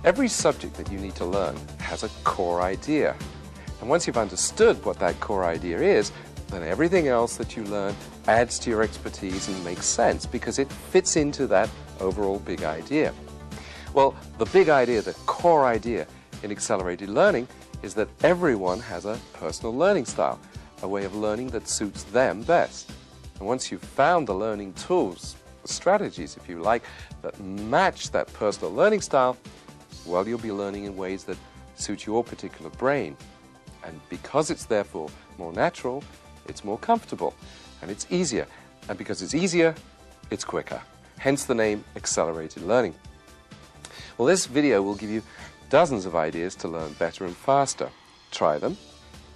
Every subject that you need to learn has a core idea. And once you've understood what that core idea is, then everything else that you learn adds to your expertise and makes sense because it fits into that overall big idea. Well, the big idea, the core idea in accelerated learning is that everyone has a personal learning style, a way of learning that suits them best. And once you've found the learning tools, strategies, if you like, that match that personal learning style, well, you'll be learning in ways that suit your particular brain. And because it's therefore more natural, it's more comfortable, and it's easier. And because it's easier, it's quicker. Hence the name accelerated learning. Well, this video will give you dozens of ideas to learn better and faster. Try them,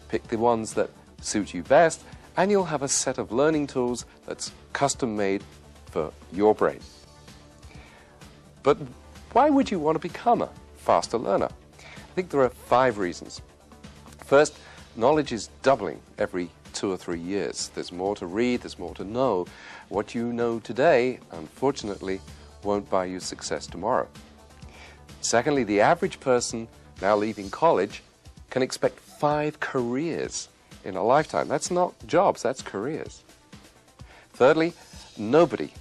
pick the ones that suit you best, and you'll have a set of learning tools that's custom made for your brain. But why would you want to become a faster learner? I think there are 5 reasons. First, knowledge is doubling every 2 or 3 years. There's more to read, there's more to know. What you know today, unfortunately, won't buy you success tomorrow. Secondly, the average person now leaving college can expect 5 careers in a lifetime. That's not jobs, that's careers. Thirdly, nobody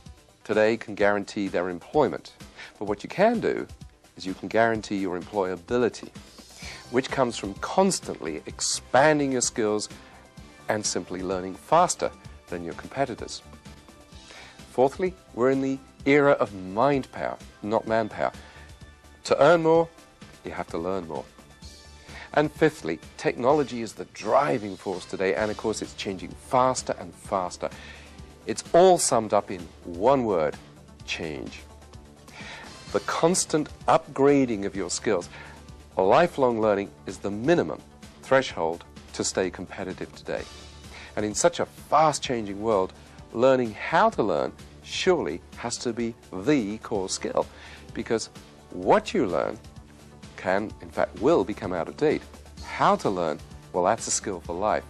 today can guarantee their employment. But what you can do is you can guarantee your employability, which comes from constantly expanding your skills and simply learning faster than your competitors. Fourthly, we're in the era of mind power, not manpower. To earn more, you have to learn more. And fifthly, technology is the driving force today, and of course it's changing faster and faster. It's all summed up in one word: change. The constant upgrading of your skills, lifelong learning, is the minimum threshold to stay competitive today. And in such a fast-changing world, learning how to learn surely has to be the core skill, because what you learn can, in fact, will become out of date. How to learn, well, that's a skill for life.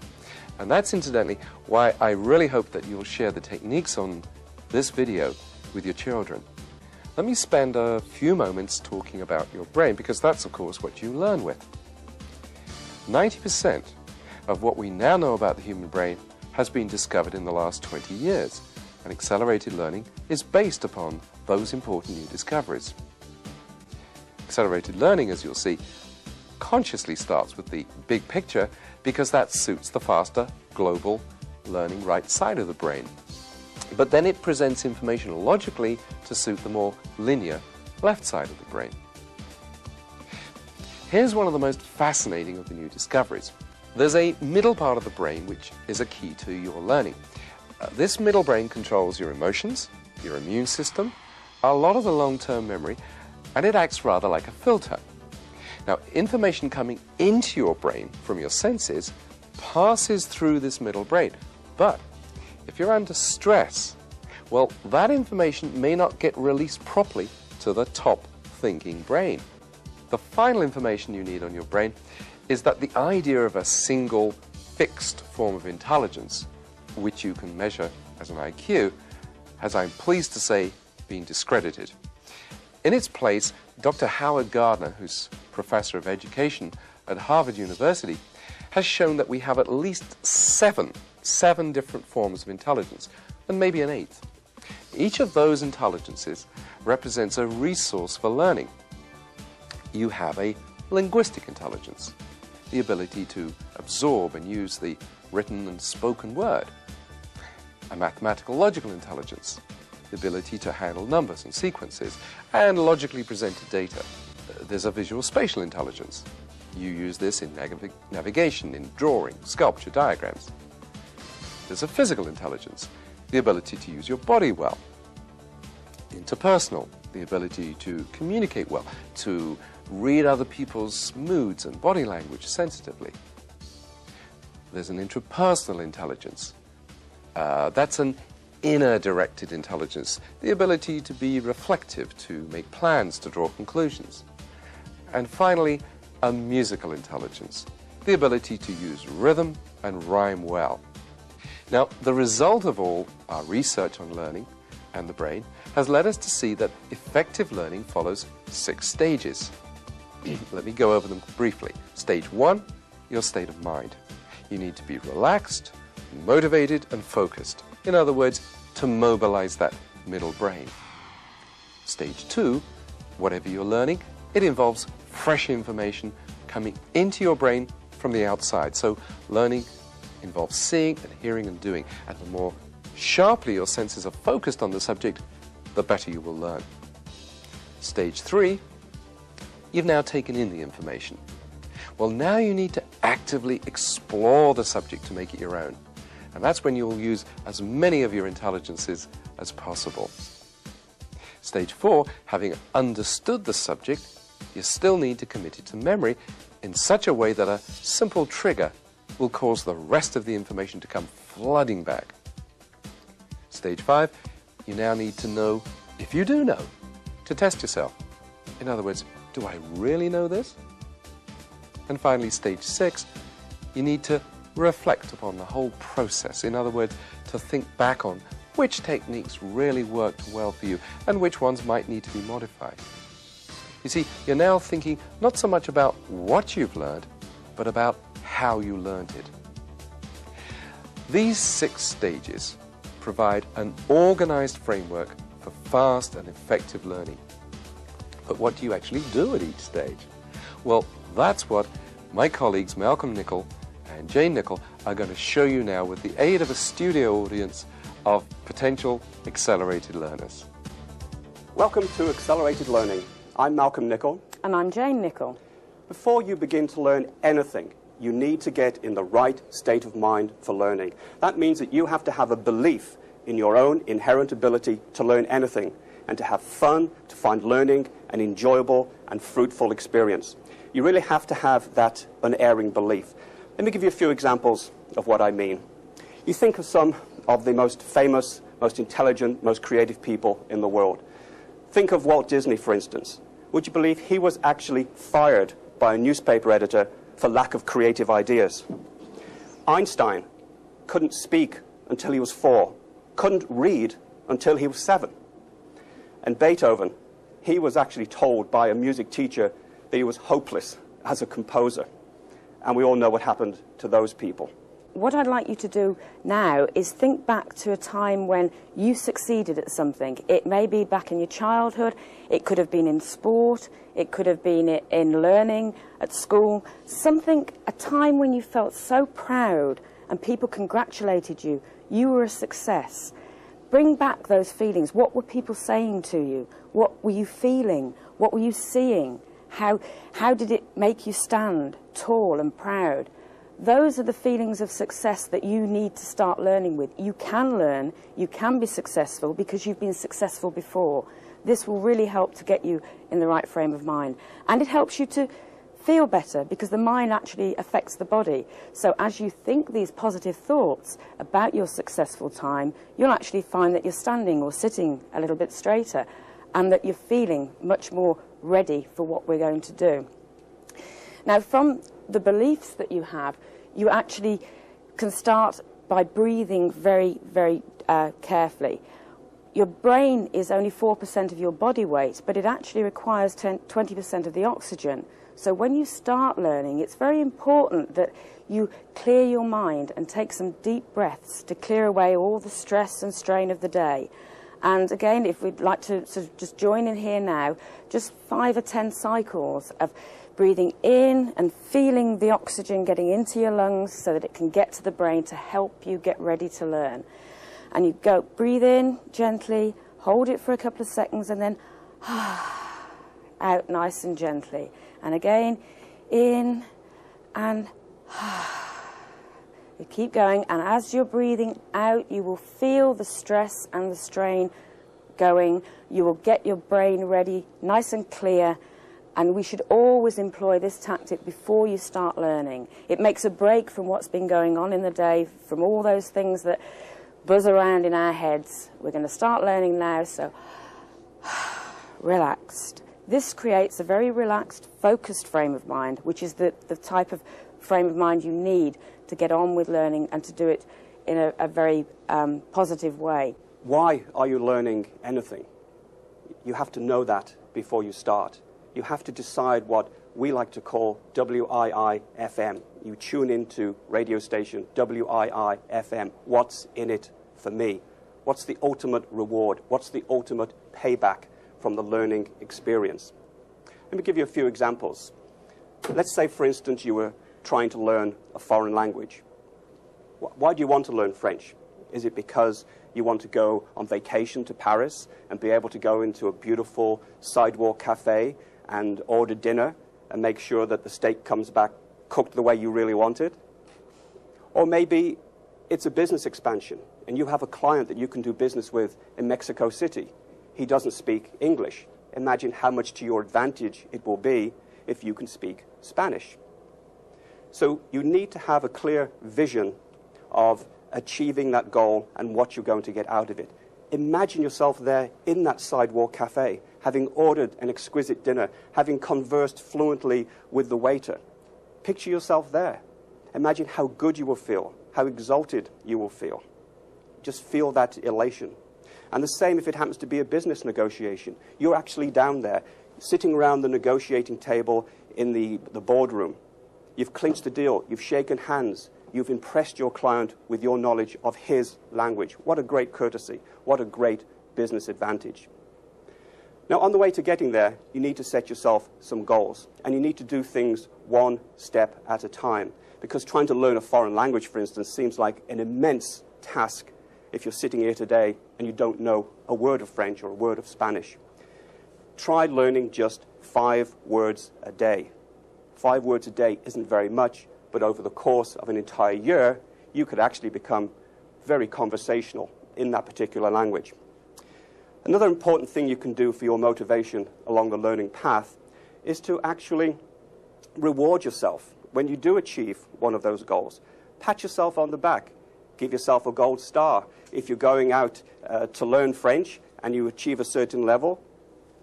And that's incidentally why I really hope that you'll share the techniques on this video with your children. Let me spend a few moments talking about your brain, because that's, of course, what you learn with. 90% of what we now know about the human brain has been discovered in the last 20 years, and accelerated learning is based upon those important new discoveries. Accelerated learning, as you'll see, consciously starts with the big picture because that suits the faster, global, learning right side of the brain. But then it presents information logically to suit the more linear left side of the brain. Here's one of the most fascinating of the new discoveries. There's a middle part of the brain which is a key to your learning. This middle brain controls your emotions, your immune system, a lot of the long-term memory, and it acts rather like a filter. Now, information coming into your brain from your senses passes through this middle brain, but if you're under stress, well, that information may not get released properly to the top thinking brain. The final information you need on your brain is that the idea of a single fixed form of intelligence, which you can measure as an IQ, has, I'm pleased to say, been discredited. In its place, Dr. Howard Gardner, who's professor of education at Harvard University, has shown that we have at least seven different forms of intelligence, and maybe an 8th. Each of those intelligences represents a resource for learning. You have a linguistic intelligence, the ability to absorb and use the written and spoken word. A mathematical logical intelligence, the ability to handle numbers and sequences and logically presented data. There's a visual spatial intelligence. You use this in navigation, in drawing, sculpture, diagrams. There's a physical intelligence, the ability to use your body well. Interpersonal, the ability to communicate well, to read other people's moods and body language sensitively. There's an intrapersonal intelligence. That's an inner-directed intelligence, the ability to be reflective, to make plans, to draw conclusions. And finally, a musical intelligence, the ability to use rhythm and rhyme well. Now, the result of all our research on learning and the brain has led us to see that effective learning follows 6 stages. Let me go over them briefly. Stage 1, your state of mind. You need to be relaxed, motivated, and focused. In other words, to mobilize that middle brain. Stage 2, whatever you're learning, it involves fresh information coming into your brain from the outside. So learning involves seeing and hearing and doing. And the more sharply your senses are focused on the subject, the better you will learn. Stage 3, you've now taken in the information. Well, now you need to actively explore the subject to make it your own. And that's when you'll use as many of your intelligences as possible. Stage 4, having understood the subject, you still need to commit it to memory in such a way that a simple trigger will cause the rest of the information to come flooding back. Stage 5, you now need to know, if you do know, to test yourself. In other words, do I really know this? And finally, stage 6, you need to reflect upon the whole process. In other words, to think back on which techniques really worked well for you and which ones might need to be modified. You see, you're now thinking not so much about what you've learned, but about how you learned it. These 6 stages provide an organized framework for fast and effective learning. But what do you actually do at each stage? Well, that's what my colleagues Malcolm Nicol and Jane Nicol are going to show you now with the aid of a studio audience of potential accelerated learners. Welcome to Accelerated Learning. I'm Malcolm Nicol. And I'm Jane Nicol. Before you begin to learn anything, you need to get in the right state of mind for learning. That means that you have to have a belief in your own inherent ability to learn anything and to have fun, to find learning an enjoyable and fruitful experience. You really have to have that unerring belief. Let me give you a few examples of what I mean. You think of some of the most famous, most intelligent, most creative people in the world. Think of Walt Disney, for instance. Would you believe he was actually fired by a newspaper editor for lack of creative ideas? Einstein couldn't speak until he was 4, couldn't read until he was 7. And Beethoven, he was actually told by a music teacher that he was hopeless as a composer. And we all know what happened to those people. What I'd like you to do now is think back to a time when you succeeded at something. It may be back in your childhood, it could have been in sport, it could have been in learning at school. Something, a time when you felt so proud and people congratulated you, you were a success. Bring back those feelings. What were people saying to you? What were you feeling? What were you seeing? How did it make you stand tall and proud? Those are the feelings of success that you need to start learning with. You can learn, you can be successful because you've been successful before. This will really help to get you in the right frame of mind. And it helps you to feel better because the mind actually affects the body. So as you think these positive thoughts about your successful time, you'll actually find that you're standing or sitting a little bit straighter and that you're feeling much more ready for what we're going to do. Now, from the beliefs that you have, you actually can start by breathing very, very carefully. Your brain is only 4% of your body weight, but it actually requires 20% of the oxygen. So when you start learning, it's very important that you clear your mind and take some deep breaths to clear away all the stress and strain of the day. And again, if we'd like to sort of just join in here now, just 5 or 10 cycles of breathing in and feeling the oxygen getting into your lungs so that it can get to the brain to help you get ready to learn. And you go, breathe in gently, hold it for a couple of seconds, and then out nice and gently. And again, in and you keep going, and as you're breathing out, you will feel the stress and the strain going. You will get your brain ready, nice and clear, and we should always employ this tactic before you start learning. It makes a break from what's been going on in the day, from all those things that buzz around in our heads. We're going to start learning now, so relaxed. This creates a very relaxed, focused frame of mind, which is the type of frame of mind you need to get on with learning and to do it in a very positive way. Why are you learning anything? You have to know that before you start. You have to decide what we like to call WII-FM. You tune into radio station WII-FM. What's in it for me? What's the ultimate reward? What's the ultimate payback from the learning experience? Let me give you a few examples. Let's say, for instance, you were trying to learn a foreign language. Why do you want to learn French? Is it because you want to go on vacation to Paris and be able to go into a beautiful sidewalk cafe and order dinner and make sure that the steak comes back cooked the way you really want it? Or maybe it's a business expansion and you have a client that you can do business with in Mexico City. He doesn't speak English. Imagine how much to your advantage it will be if you can speak Spanish. So you need to have a clear vision of achieving that goal and what you're going to get out of it. Imagine yourself there in that sidewalk cafe, having ordered an exquisite dinner, having conversed fluently with the waiter. Picture yourself there. Imagine how good you will feel, how exalted you will feel. Just feel that elation. And the same if it happens to be a business negotiation. You're actually down there, sitting around the negotiating table in the boardroom. You've clinched the deal, you've shaken hands, you've impressed your client with your knowledge of his language. What a great courtesy, what a great business advantage. Now, on the way to getting there, you need to set yourself some goals, and you need to do things one step at a time, because trying to learn a foreign language, for instance, seems like an immense task if you're sitting here today and you don't know a word of French or a word of Spanish. Try learning just 5 words a day. 5 words a day isn't very much, but over the course of an entire year, you could actually become very conversational in that particular language. Another important thing you can do for your motivation along the learning path is to actually reward yourself when you do achieve one of those goals. Pat yourself on the back. Give yourself a gold star. If you're going out to learn French and you achieve a certain level,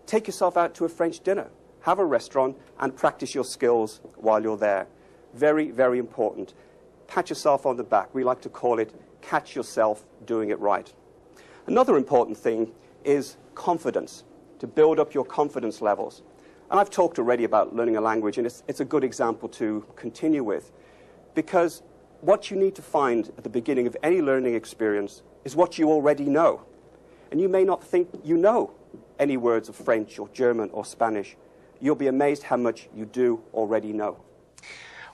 take yourself out to a French dinner. Have a restaurant and practice your skills while you're there. Very, very important. Pat yourself on the back. We like to call it catch yourself doing it right. Another important thing is confidence, to build up your confidence levels. And I've talked already about learning a language, and it's a good example to continue with, because what you need to find at the beginning of any learning experience is what you already know. And you may not think you know any words of French or German or Spanish. You'll be amazed how much you do already know.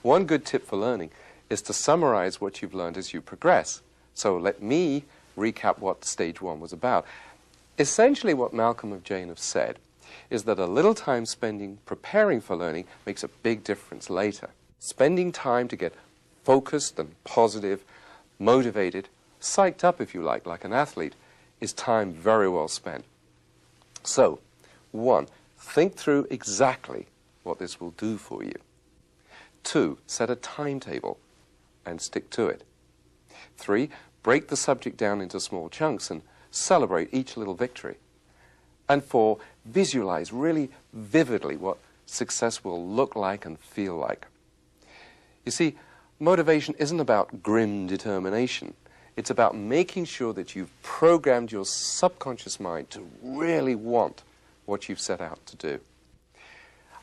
One good tip for learning is to summarize what you've learned as you progress. So let me recap what stage 1 was about. Essentially what Malcolm and Jane have said is that a little time spending preparing for learning makes a big difference later. Spending time to get focused and positive, motivated, psyched up if you like an athlete, is time very well spent. So, 1, think through exactly what this will do for you. 2, set a timetable and stick to it. 3, break the subject down into small chunks and celebrate each little victory. And 4, visualize really vividly what success will look like and feel like. You see, motivation isn't about grim determination. It's about making sure that you've programmed your subconscious mind to really want what you've set out to do.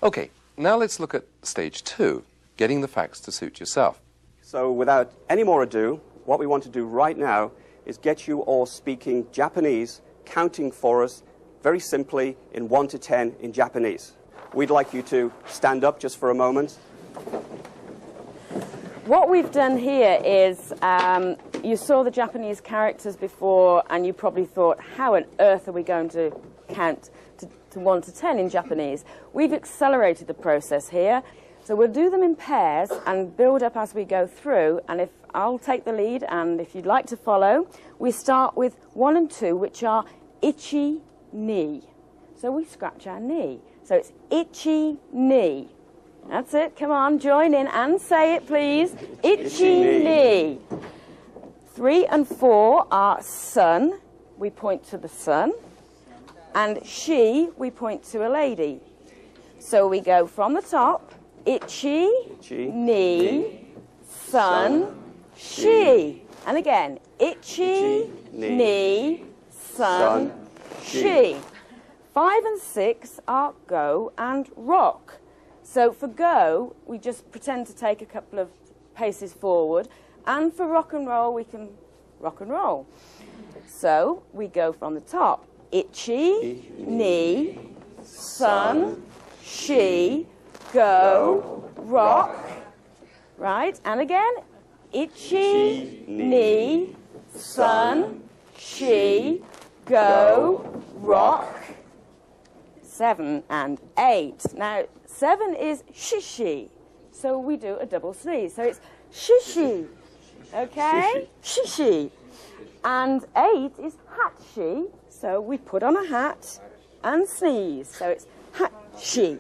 Okay, now let's look at stage 2, getting the facts to suit yourself. So without any more ado, what we want to do right now is get you all speaking Japanese, counting for us very simply in 1 to 10 in Japanese. We'd like you to stand up just for a moment. What we've done here is, you saw the Japanese characters before and you probably thought, how on earth are we going to count to 1 to 10 in Japanese? We've accelerated the process here. So we'll do them in pairs and build up as we go through, and if I'll take the lead and if you'd like to follow, we start with 1 and 2, which are ichi ni. So we scratch our knee. So it's ichi ni. That's it. Come on, join in and say it, please. Ichi ni. 3 and 4 are sun. We point to the sun. And she, we point to a lady. So we go from the top. Ichi, ni, sun, she. And again, ichi, ni, sun, she. 5 and 6 are go and rock. So for go, we just pretend to take a couple of paces forward. And for rock and roll, we can rock and roll. So we go from the top. Itchy, knee, sun, she, go, rock. Right? And again. Itchy, knee, sun, she, go, rock. 7 and 8. Now, 7 is shishi. So we do a double sneeze. So it's shishi. Okay? Shishi. And 8 is hatshi. So we put on a hat and sneeze. So it's hatshi.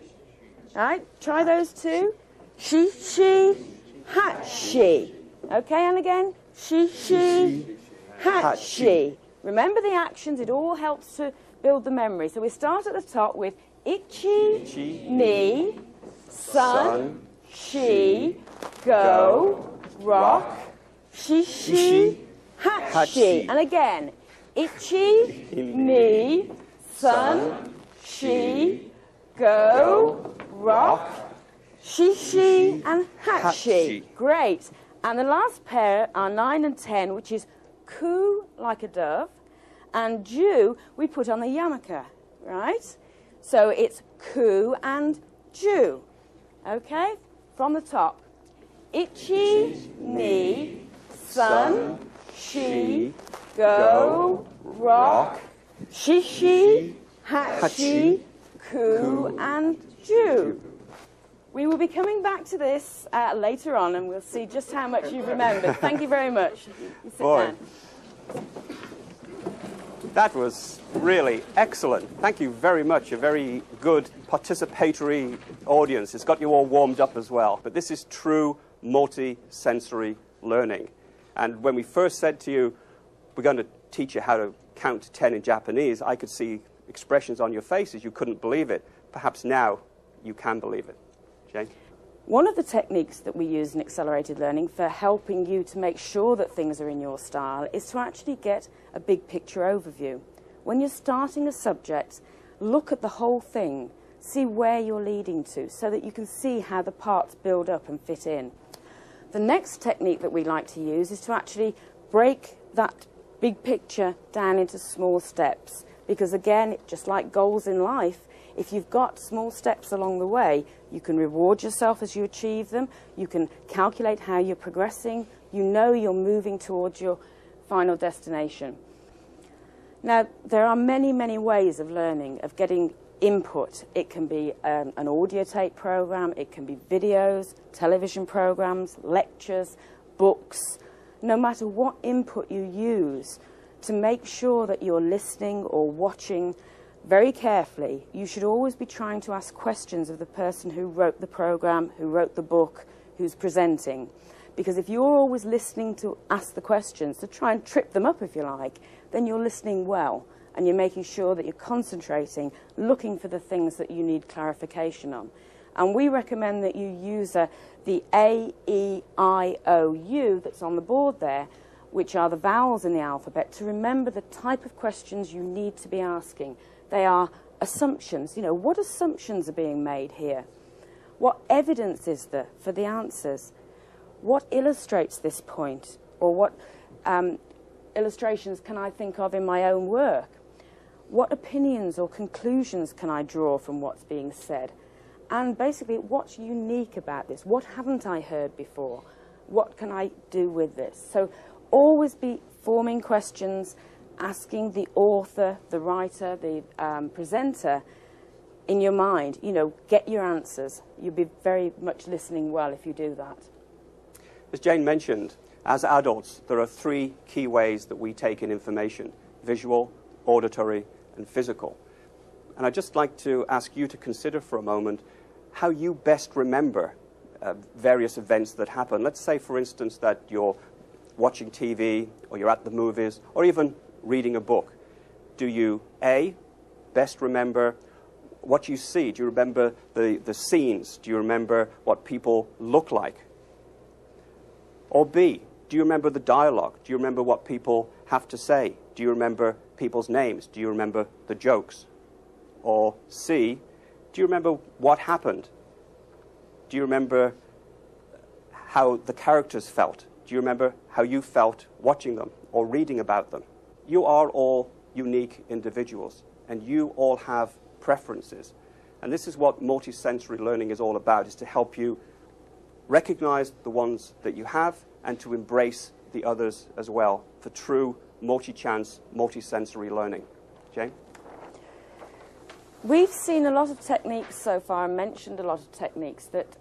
Right? Try those two. Shishi, hatshi. Okay, and again. Shishi, hatshi. Remember the actions. It all helps to build the memory. So we start at the top with itchy, knee, sun, she, go, rock, shishi, hatshi. And again, itchy, knee, sun, she, go, rock, shishi, and hatshi. Great. And the last pair are 9 and 10, which is coo, like a dove, and ju, we put on the yarmulke, right? So it's coo and ju. Okay? From the top. Itchy, knee, sun, she, go, rock, shishi, hatchi, coo, and ju. We will be coming back to this later on, and we'll see just how much you've remembered. Thank you very much. You sit down. That was really excellent. Thank you very much. A very good participatory audience. It's got you all warmed up as well. But this is true multi-sensory learning. And when we first said to you, we're going to teach you how to count to 10 in Japanese, I could see expressions on your faces. You couldn't believe it. Perhaps now you can believe it. Jane? One of the techniques that we use in accelerated learning for helping you to make sure that things are in your style is to actually get a big picture overview. When you're starting a subject, look at the whole thing, see where you're leading to, so that you can see how the parts build up and fit in. The next technique that we like to use is to actually break that big picture down into small steps, because again, just like goals in life, if you've got small steps along the way, you can reward yourself as you achieve them, you can calculate how you're progressing, you know you're moving towards your final destination. Now, there are many, many ways of learning, of getting input. It can be an audio tape program, it can be videos, television programs, lectures, books. No matter what input you use, to make sure that you're listening or watching very carefully, you should always be trying to ask questions of the person who wrote the program, who wrote the book, who's presenting. Because if you're always listening to ask the questions, to try and trip them up if you like, then you're listening well and you're making sure that you're concentrating, looking for the things that you need clarification on. And we recommend that you use the A, E, I, O, U that's on the board there, which are the vowels in the alphabet, to remember the type of questions you need to be asking. They are assumptions. You know, what assumptions are being made here? What evidence is there for the answers? What illustrates this point? Or what illustrations can I think of in my own work? What opinions or conclusions can I draw from what's being said? And basically, what's unique about this? What haven't I heard before? What can I do with this? So always be forming questions, asking the author, the writer, the presenter in your mind. You know, get your answers. You'll be very much listening well if you do that. As Jane mentioned, as adults, there are 3 key ways that we take in information: visual, auditory, and physical. And I'd just like to ask you to consider for a moment how you best remember various events that happen. Let's say, for instance, that you're watching TV, or you're at the movies, or even reading a book. Do you, A, best remember what you see? Do you remember the scenes? Do you remember what people look like? Or B, do you remember the dialogue? Do you remember what people have to say? Do you remember people's names? Do you remember the jokes? Or C, do you remember what happened? Do you remember how the characters felt? Do you remember how you felt watching them or reading about them? You are all unique individuals, and you all have preferences. And this is what multisensory learning is all about, is to help you recognize the ones that you have and to embrace the others as well for true multi-chance, multisensory learning. Jane? We've seen a lot of techniques so far and mentioned a lot of techniques that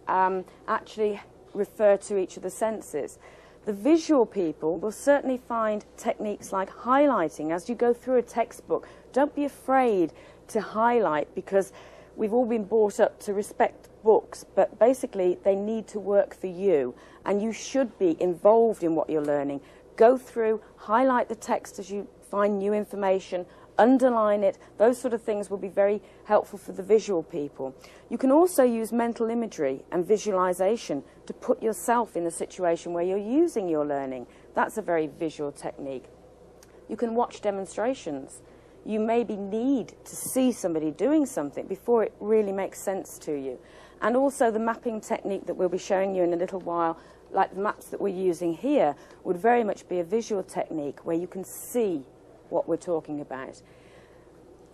actually refer to each of the senses. The visual people will certainly find techniques like highlighting. As you go through a textbook, don't be afraid to highlight, because we've all been brought up to respect books, but basically they need to work for you, and you should be involved in what you're learning. Go through, highlight the text as you find new information, underline it. Those sort of things will be very helpful for the visual people. You can also use mental imagery and visualization to put yourself in a situation where you're using your learning. That's a very visual technique. You can watch demonstrations. You maybe need to see somebody doing something before it really makes sense to you. And also the mapping technique that we'll be showing you in a little while, like the maps that we're using here, would very much be a visual technique where you can see what we're talking about.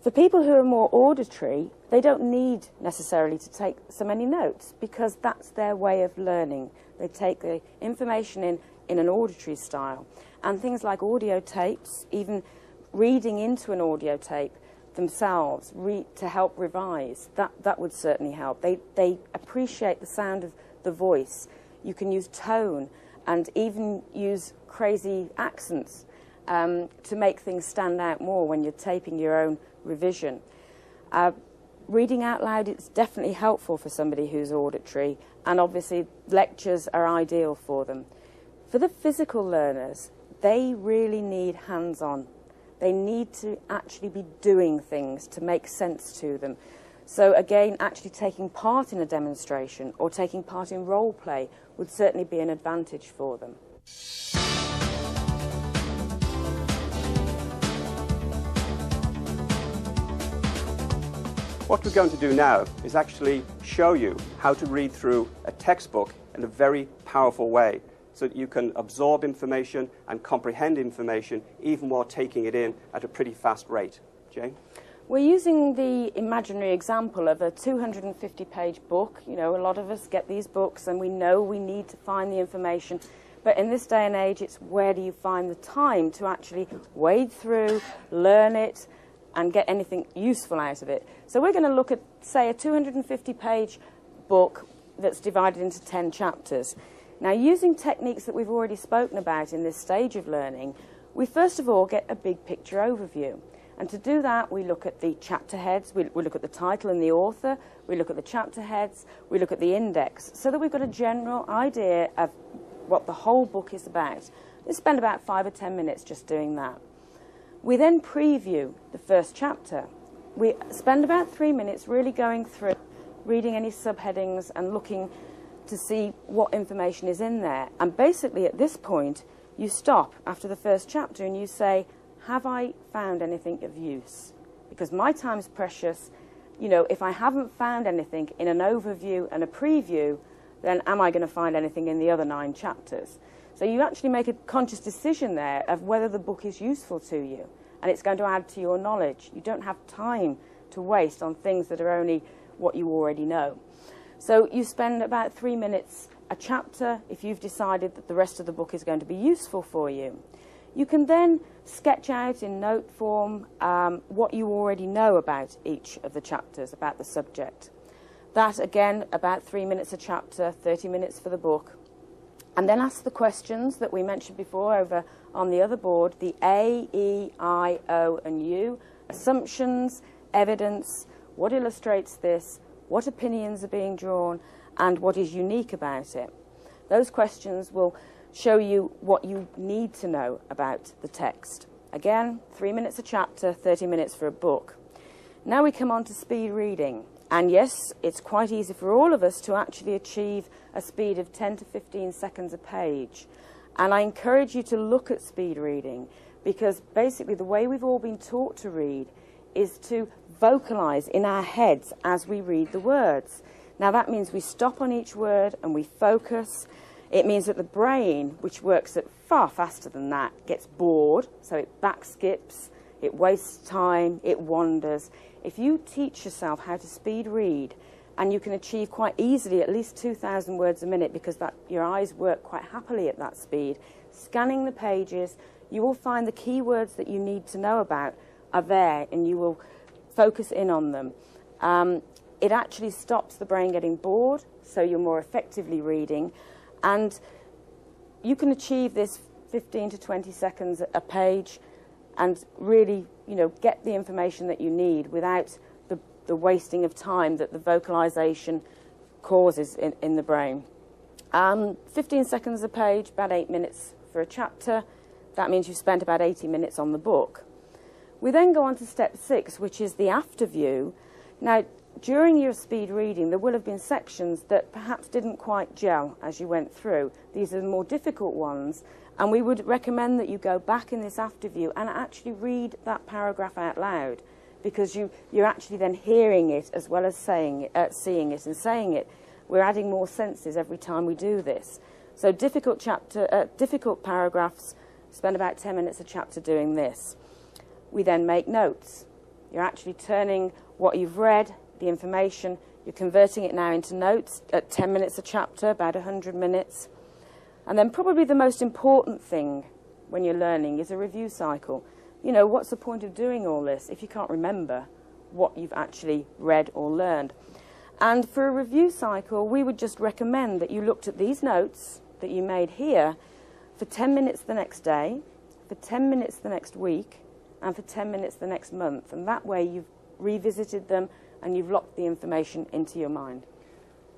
For people who are more auditory, they don't need necessarily to take so many notes, because that's their way of learning. They take the information in an auditory style. And things like audio tapes, even reading into an audio tape themselves to help revise, that would certainly help. They appreciate the sound of the voice. You can use tone and even use crazy accents to make things stand out more when you're taping your own revision. Reading out loud is definitely helpful for somebody who's auditory, and obviously lectures are ideal for them. For the physical learners, they really need hands-on. They need to actually be doing things to make sense to them. So again, actually taking part in a demonstration or taking part in role play would certainly be an advantage for them. What we're going to do now is actually show you how to read through a textbook in a very powerful way, so that you can absorb information and comprehend information even while taking it in at a pretty fast rate. Jane? We're using the imaginary example of a 250-page book. You know, a lot of us get these books and we know we need to find the information. But in this day and age, it's where do you find the time to actually wade through, learn it, and get anything useful out of it. So we're going to look at, say, a 250-page book that's divided into 10 chapters. Now, using techniques that we've already spoken about in this stage of learning, we first of all get a big picture overview. And to do that, we look at the chapter heads, we look at the title and the author, we look at the chapter heads, we look at the index, so that we've got a general idea of what the whole book is about. We spend about 5 or 10 minutes just doing that. We then preview the first chapter. We spend about 3 minutes really going through, reading any subheadings and looking to see what information is in there. And basically at this point, you stop after the first chapter and you say, have I found anything of use? Because my time's precious. You know, if I haven't found anything in an overview and a preview, then am I going to find anything in the other 9 chapters? So you actually make a conscious decision there of whether the book is useful to you, and it's going to add to your knowledge. You don't have time to waste on things that are only what you already know. So you spend about 3 minutes a chapter if you've decided that the rest of the book is going to be useful for you. You can then sketch out in note form what you already know about each of the chapters, about the subject. That, again, about 3 minutes a chapter, 30 minutes for the book. And then ask the questions that we mentioned before over on the other board, the A, E, I, O, and U, assumptions, evidence, what illustrates this, what opinions are being drawn, and what is unique about it. Those questions will show you what you need to know about the text. Again, 3 minutes a chapter, 30 minutes for a book. Now we come on to speed reading. And yes, it's quite easy for all of us to actually achieve a speed of 10 to 15 seconds a page. And I encourage you to look at speed reading, because basically the way we've all been taught to read is to vocalize in our heads as we read the words. Now that means we stop on each word and we focus. It means that the brain, which works at far faster than that, gets bored, so it back skips, it wastes time, it wanders. If you teach yourself how to speed read, and you can achieve quite easily at least 2,000 words a minute because your eyes work quite happily at that speed, scanning the pages, you will find the key words that you need to know about are there, and you will focus in on them. It actually stops the brain getting bored, so you're more effectively reading. And you can achieve this 15 to 20 seconds a page and really, get the information that you need without the wasting of time that the vocalization causes in the brain. 15 seconds a page, about 8 minutes for a chapter. That means you've spent about 80 minutes on the book. We then go on to step 6, which is the after view. Now, during your speed reading, there will have been sections that perhaps didn't quite gel as you went through. These are the more difficult ones, and we would recommend that you go back in this after view and actually read that paragraph out loud, because you're actually then hearing it as well as seeing it and saying it. We're adding more senses every time we do this. So difficult paragraphs, spend about 10 minutes a chapter doing this. We then make notes. You're actually turning what you've read, the information, you're converting it now into notes at 10 minutes a chapter, about 100 minutes. And then probably the most important thing when you're learning is a review cycle. What's the point of doing all this if you can't remember what you've actually read or learned? And for a review cycle, we would just recommend that you looked at these notes that you made here for 10 minutes the next day, for 10 minutes the next week, and for 10 minutes the next month. And that way you've revisited them and you've locked the information into your mind.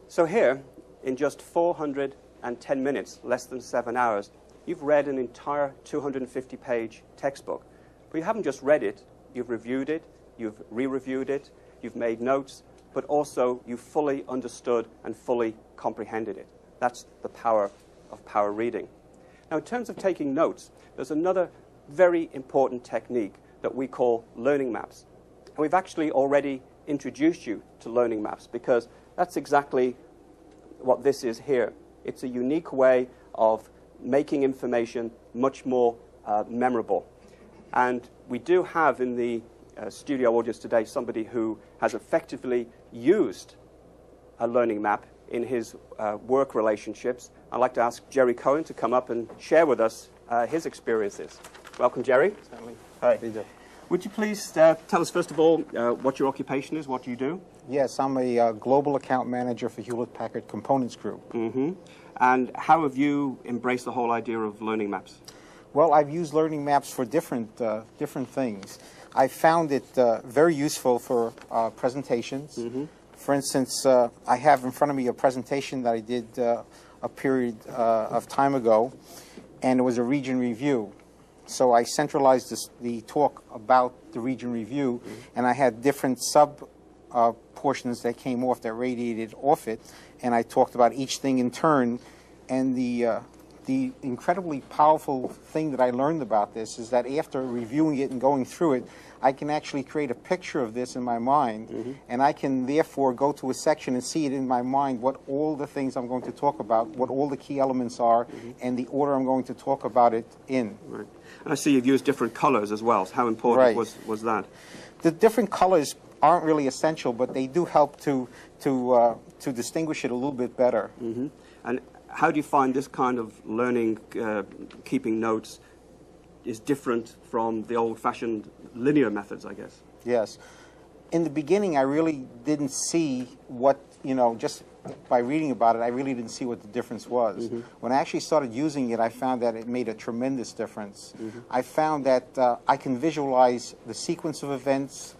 So here, in just 410 minutes, less than 7 hours, you've read an entire 250-page textbook. But you haven't just read it, you've reviewed it, you've re-reviewed it, you've made notes, but also you've fully understood and fully comprehended it. That's the power of power reading. Now, in terms of taking notes, there's another very important technique that we call learning maps. And we've actually already introduced you to learning maps, because that's exactly what this is here. It's a unique way of making information much more memorable. And we do have in the studio audience today somebody who has effectively used a learning map in his work relationships. I'd like to ask Jerry Cohen to come up and share with us his experiences. Welcome, Jerry. Certainly. Hi. Would you please tell us, first of all, what your occupation is, what do you do? Yes, I'm a global account manager for Hewlett-Packard Components Group. Mm-hmm. And how have you embraced the whole idea of learning maps? Well, I've used learning maps for different things. I found it very useful for presentations. Mm-hmm. For instance, I have in front of me a presentation that I did a period of time ago, and it was a region review. So I centralized the talk about the region review, mm-hmm. and I had different portions that came off, that radiated off it, and I talked about each thing in turn. And the incredibly powerful thing that I learned about this is that after reviewing it and going through it, I can actually create a picture of this in my mind, mm-hmm. and I can therefore go to a section and see it in my mind, what all the things I'm going to talk about, what all the key elements are, mm-hmm. and the order I'm going to talk about it in. Right. And I see you've used different colors as well. So how important was that? The different colors aren't really essential, but they do help to distinguish it a little bit better. Mm-hmm. And how do you find this kind of learning, keeping notes, is different from the old-fashioned linear methods, I guess? Yes. In the beginning, I really didn't see what, just by reading about it, I really didn't see what the difference was. Mm-hmm. When I actually started using it, I found that it made a tremendous difference. Mm-hmm. I found that I can visualize the sequence of events.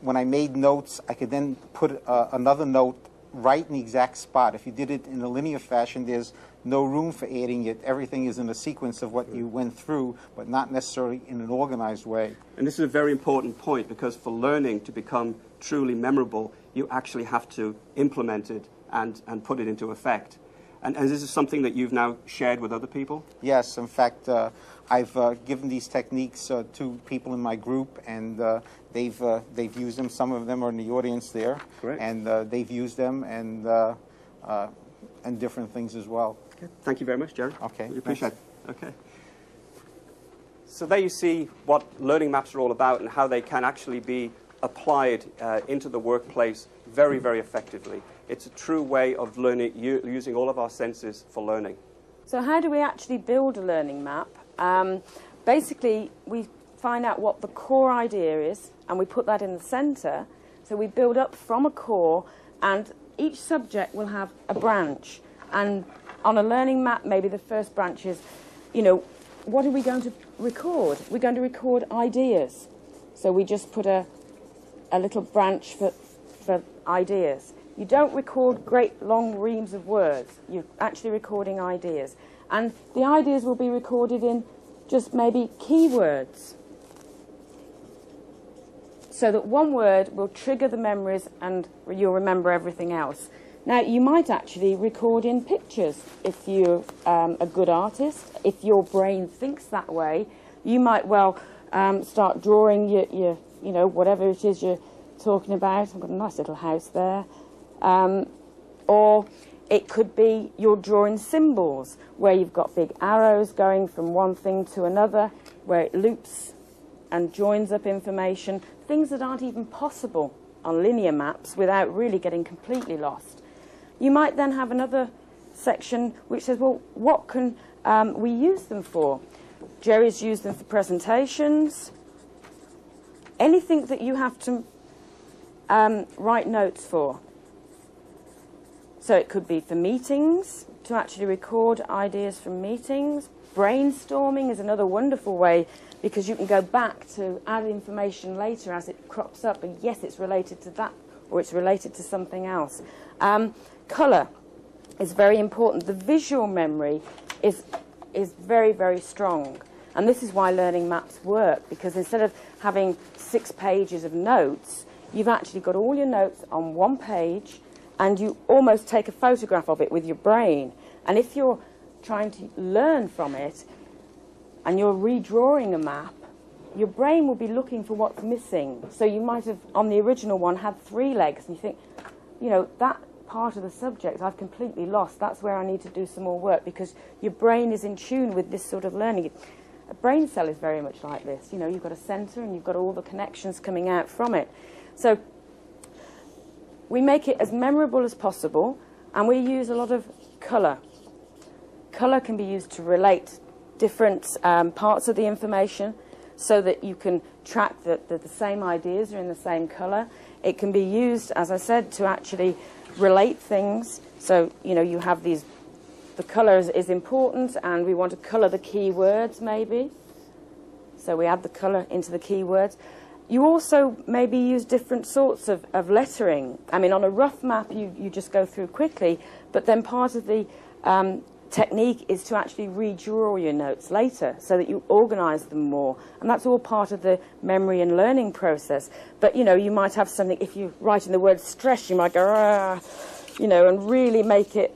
When I made notes, I could then put another note right in the exact spot. If you did it in a linear fashion, there's no room for adding it. Everything is in a sequence of what you went through, but not necessarily in an organized way. And this is a very important point, because for learning to become truly memorable, you actually have to implement it and put it into effect. And is this something that you've now shared with other people? Yes, in fact, I've given these techniques to people in my group, and they've used them. Some of them are in the audience there, Great. and they've used them and different things as well. Okay. Thank you very much, Jerry. Okay, We appreciate it. Okay. So there you see what learning maps are all about and how they can actually be applied into the workplace very, very effectively. It's a true way of learning, using all of our senses for learning. So how do we actually build a learning map? Basically, we find out what the core idea is, and we put that in the center. So we build up from a core, and each subject will have a branch. And on a learning map, maybe the first branch is, what are we going to record? We're going to record ideas. So we just put a little branch for ideas. You don't record great long reams of words. You're actually recording ideas. And the ideas will be recorded in just maybe keywords. So that one word will trigger the memories and you'll remember everything else. Now, you might actually record in pictures if you're a good artist. If your brain thinks that way, you might well start drawing your whatever it is you're talking about. I've got a nice little house there. Or it could be you're drawing symbols where you've got big arrows going from one thing to another, where it loops and joins up information, things that aren't even possible on linear maps without really getting completely lost. You might then have another section which says, well, what can we use them for? Jerry's used them for presentations. Anything that you have to write notes for. So it could be for meetings, to actually record ideas from meetings. Brainstorming is another wonderful way, because you can go back to add information later as it crops up, and yes, it's related to that, or it's related to something else. Colour is very important. The visual memory is very, very strong. And this is why learning maps work, because instead of having 6 pages of notes, you've actually got all your notes on one page, and you almost take a photograph of it with your brain. And if you're trying to learn from it, and you're redrawing a map, your brain will be looking for what's missing. So you might have, on the original one, had 3 legs, and you think, that part of the subject I've completely lost. That's where I need to do some more work, because your brain is in tune with this sort of learning. A brain cell is very much like this. You've got a center and you've got all the connections coming out from it. So we make it as memorable as possible, and we use a lot of colour. Colour can be used to relate different parts of the information so that you can track that the same ideas are in the same colour. It can be used, as I said, to actually relate things. So, you have these, the colour is important, and we want to colour the keywords maybe. So we add the colour into the keywords. You also maybe use different sorts of lettering. I mean, on a rough map, you just go through quickly, but then part of the technique is to actually redraw your notes later so that you organise them more. And that's all part of the memory and learning process. But, you might have something, if you're writing the word stress, you might go, and really make it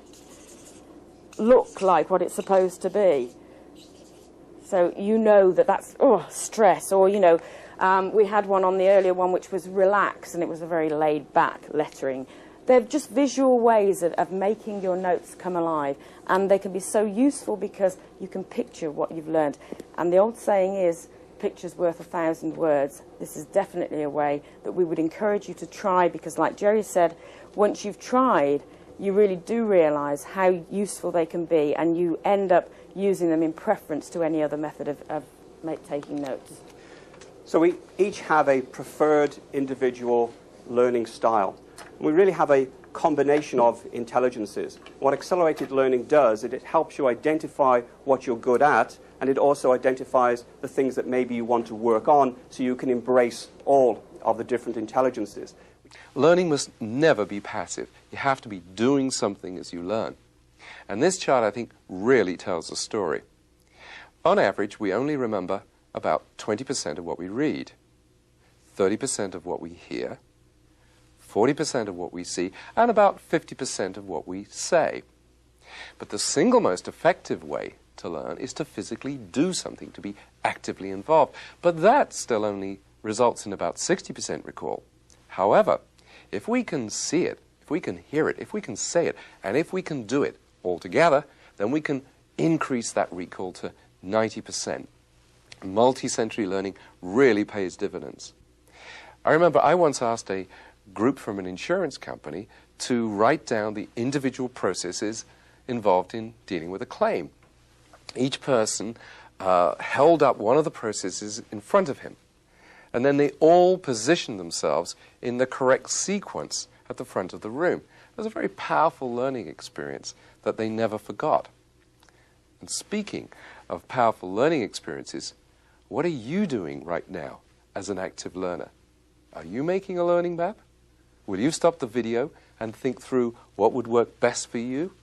look like what it's supposed to be. So that's, stress. Or, we had one on the earlier one which was relax, and it was a very laid-back lettering. They're just visual ways of making your notes come alive, and they can be so useful because you can picture what you've learned. And the old saying is, picture's worth 1,000 words. This is definitely a way that we would encourage you to try, because like Jerry said, once you've tried, you really do realise how useful they can be, and you end up using them in preference to any other method of taking notes. So we each have a preferred individual learning style. We really have a combination of intelligences. What accelerated learning does is it helps you identify what you're good at, and it also identifies the things that maybe you want to work on, so you can embrace all of the different intelligences. Learning must never be passive. You have to be doing something as you learn. And this chart, I think, really tells the story. On average, we only remember about 20% of what we read, 30% of what we hear, 40% of what we see, and about 50% of what we say. But the single most effective way to learn is to physically do something, to be actively involved. But that still only results in about 60% recall. However, if we can see it, if we can hear it, if we can say it, and if we can do it all together, then we can increase that recall to 90%. Multi-sensory learning really pays dividends. I remember I once asked a group from an insurance company to write down the individual processes involved in dealing with a claim. Each person held up one of the processes in front of him, and then they all positioned themselves in the correct sequence at the front of the room. It was a very powerful learning experience that they never forgot. And speaking of powerful learning experiences, what are you doing right now as an active learner? Are you making a learning map? Will you stop the video and think through what would work best for you?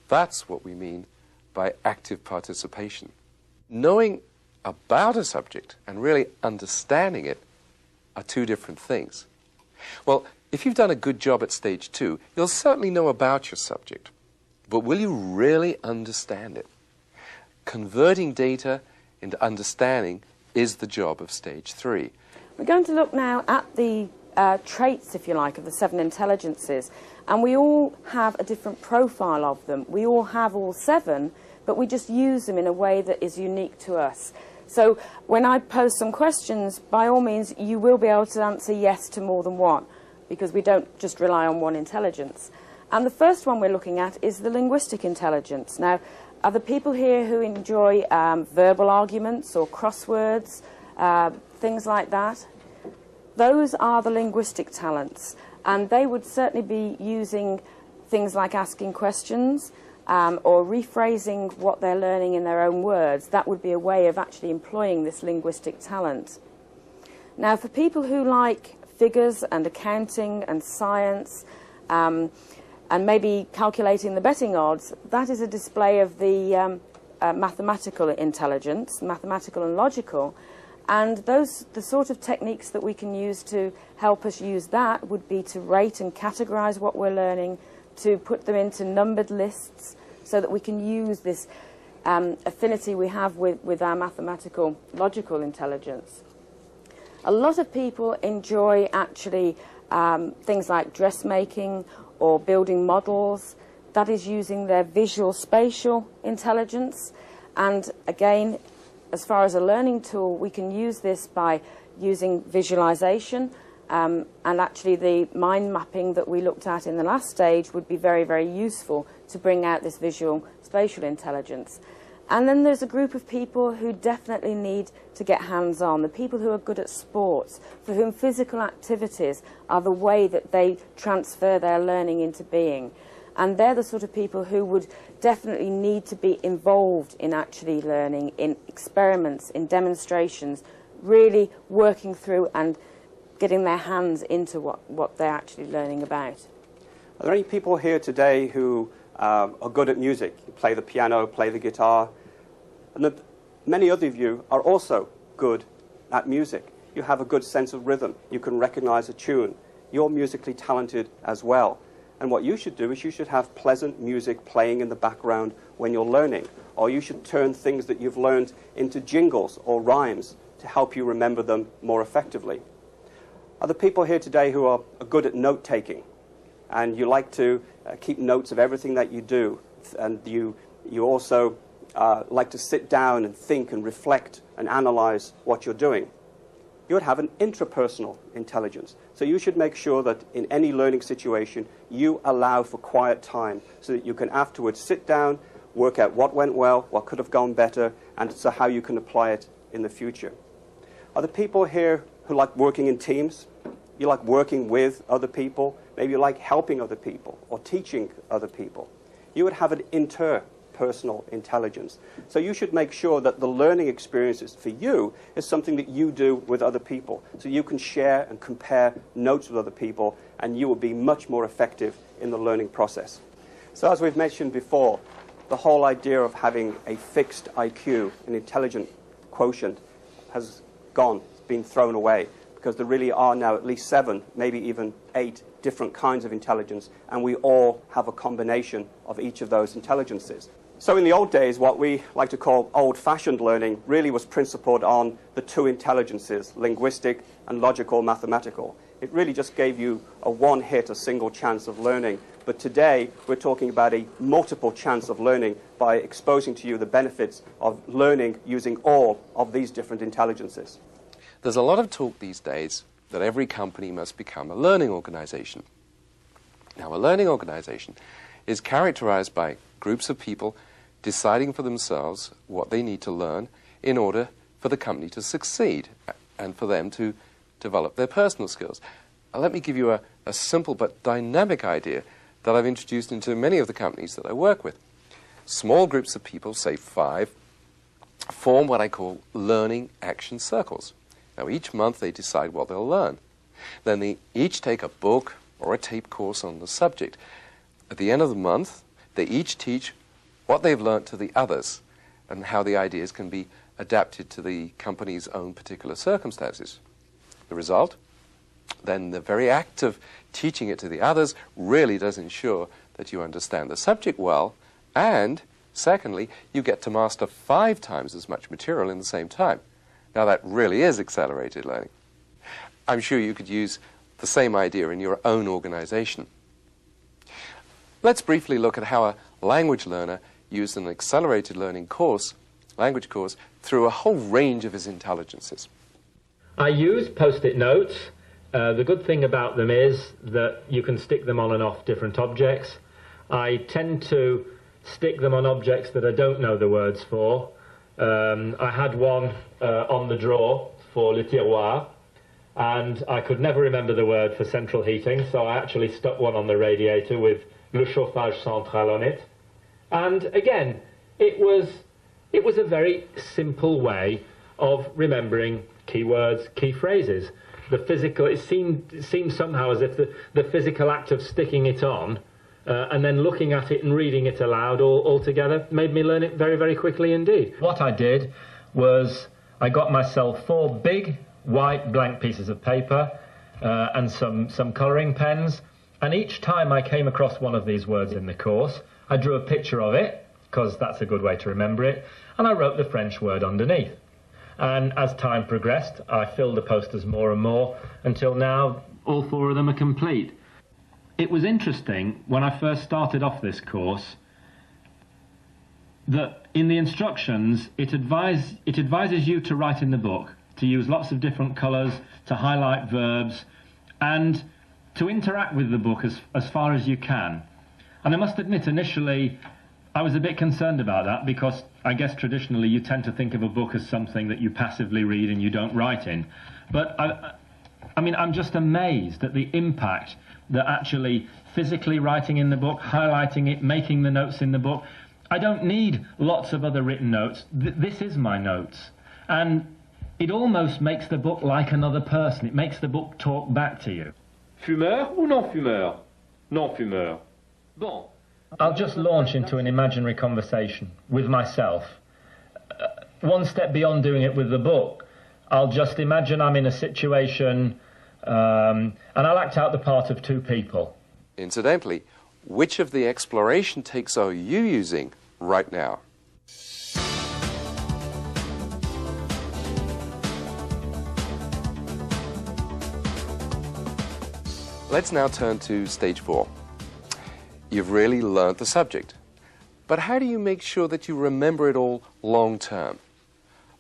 That's what we mean by active participation. Knowing about a subject and really understanding it are two different things. Well, if you've done a good job at stage 2, you'll certainly know about your subject. But will you really understand it? Converting data into understanding is the job of stage 3. We're going to look now at the traits, if you like, of the 7 intelligences. And we all have a different profile of them. We all have all 7, but we just use them in a way that is unique to us. So when I pose some questions, by all means, you will be able to answer yes to more than one, because we don't just rely on one intelligence. And the first one we're looking at is the linguistic intelligence. Now, are there people here who enjoy verbal arguments or crosswords, things like that? Those are the linguistic talents, and they would certainly be using things like asking questions or rephrasing what they're learning in their own words. That would be a way of actually employing this linguistic talent. Now, for people who like figures and accounting and science, and maybe calculating the betting odds, that is a display of the mathematical intelligence, mathematical and logical. And the sort of techniques that we can use to help us use that would be to rate and categorize what we're learning, to put them into numbered lists so that we can use this affinity we have with our mathematical, logical intelligence. A lot of people enjoy actually things like dressmaking or building models. That is using their visual spatial intelligence. And again, as far as a learning tool, we can use this by using visualization, and actually the mind mapping that we looked at in the last stage would be very, very useful to bring out this visual spatial intelligence. And then there's a group of people who definitely need to get hands-on, the people who are good at sports, for whom physical activities are the way that they transfer their learning into being. And they're the sort of people who would definitely need to be involved in actually learning, in experiments, in demonstrations, really working through and getting their hands into what they're actually learning about. Are there any people here today who are good at music? You play the piano, play the guitar. And many other of you are also good at music. You have a good sense of rhythm. You can recognize a tune. You're musically talented as well. And what you should do is you should have pleasant music playing in the background when you're learning. Or you should turn things that you've learned into jingles or rhymes to help you remember them more effectively. Are there people here today who are good at note-taking? And you like to keep notes of everything that you do. And you also like to sit down and think and reflect and analyze what you're doing. You would have an intrapersonal intelligence. So you should make sure that in any learning situation, you allow for quiet time so that you can afterwards sit down, work out what went well, what could have gone better, and so how you can apply it in the future. Are there people here who like working in teams? You like working with other people? Maybe you like helping other people or teaching other people. You would have an interpersonal intelligence. So you should make sure that the learning experiences for you is something that you do with other people. So you can share and compare notes with other people, and you will be much more effective in the learning process. So as we've mentioned before, the whole idea of having a fixed IQ, an intelligent quotient, has been thrown away. because there really are now at least 7, maybe even 8 different kinds of intelligence, and we all have a combination of each of those intelligences. So in the old days, what we like to call old-fashioned learning really was principled on the 2 intelligences, linguistic and logical mathematical. It really just gave you a one-hit, a single chance of learning. But today, we're talking about a multiple chance of learning by exposing to you the benefits of learning using all of these different intelligences. There's a lot of talk these days that every company must become a learning organization. Now, a learning organization is characterized by groups of people deciding for themselves what they need to learn in order for the company to succeed and for them to develop their personal skills. Let me give you a simple but dynamic idea that I've introduced into many of the companies that I work with. Small groups of people, say 5, form what I call learning action circles. Now, each month they decide what they'll learn. Then they each take a book or a tape course on the subject. At the end of the month, they each teach what they've learnt to the others and how the ideas can be adapted to the company's own particular circumstances. The result? Then the very act of teaching it to the others really does ensure that you understand the subject well, and secondly, you get to master 5 times as much material in the same time. Now, that really is accelerated learning. I'm sure you could use the same idea in your own organization. Let's briefly look at how a language learner used an accelerated learning course, language course, through a whole range of his intelligences. I use post-it notes. The good thing about them is that you can stick them on and off different objects. I tend to stick them on objects that I don't know the words for. I had one on the drawer for le tiroir, and I could never remember the word for central heating, so I actually stuck one on the radiator with le chauffage central on it. And again, it was a very simple way of remembering keywords, key phrases. The physical, it seemed somehow as if the physical act of sticking it on and then looking at it and reading it aloud all together made me learn it very, very quickly indeed. What I did was I got myself 4 big white blank pieces of paper and some colouring pens, and each time I came across one of these words in the course, I drew a picture of it, because that's a good way to remember it, and I wrote the French word underneath. And as time progressed, I filled the posters more and more, until now all 4 of them are complete. It was interesting, when I first started off this course, that in the instructions, it advises you to write in the book, to use lots of different colours, to highlight verbs, and to interact with the book as far as you can. And I must admit, initially, I was a bit concerned about that, because I guess traditionally you tend to think of a book as something that you passively read and you don't write in. But I mean, I'm just amazed at the impact that actually physically writing in the book, highlighting it, making the notes in the book. I don't need lots of other written notes. This is my notes. And it almost makes the book like another person. It makes the book talk back to you. Fumeur ou non-fumeur? Non-fumeur. Bon. I'll just launch into an imaginary conversation with myself. One step beyond doing it with the book, I'll just imagine I'm in a situation and I'll act out the part of 2 people. Incidentally, which of the exploration takes are you using right now? Let's now turn to stage 4. You've really learnt the subject. But how do you make sure that you remember it all long term?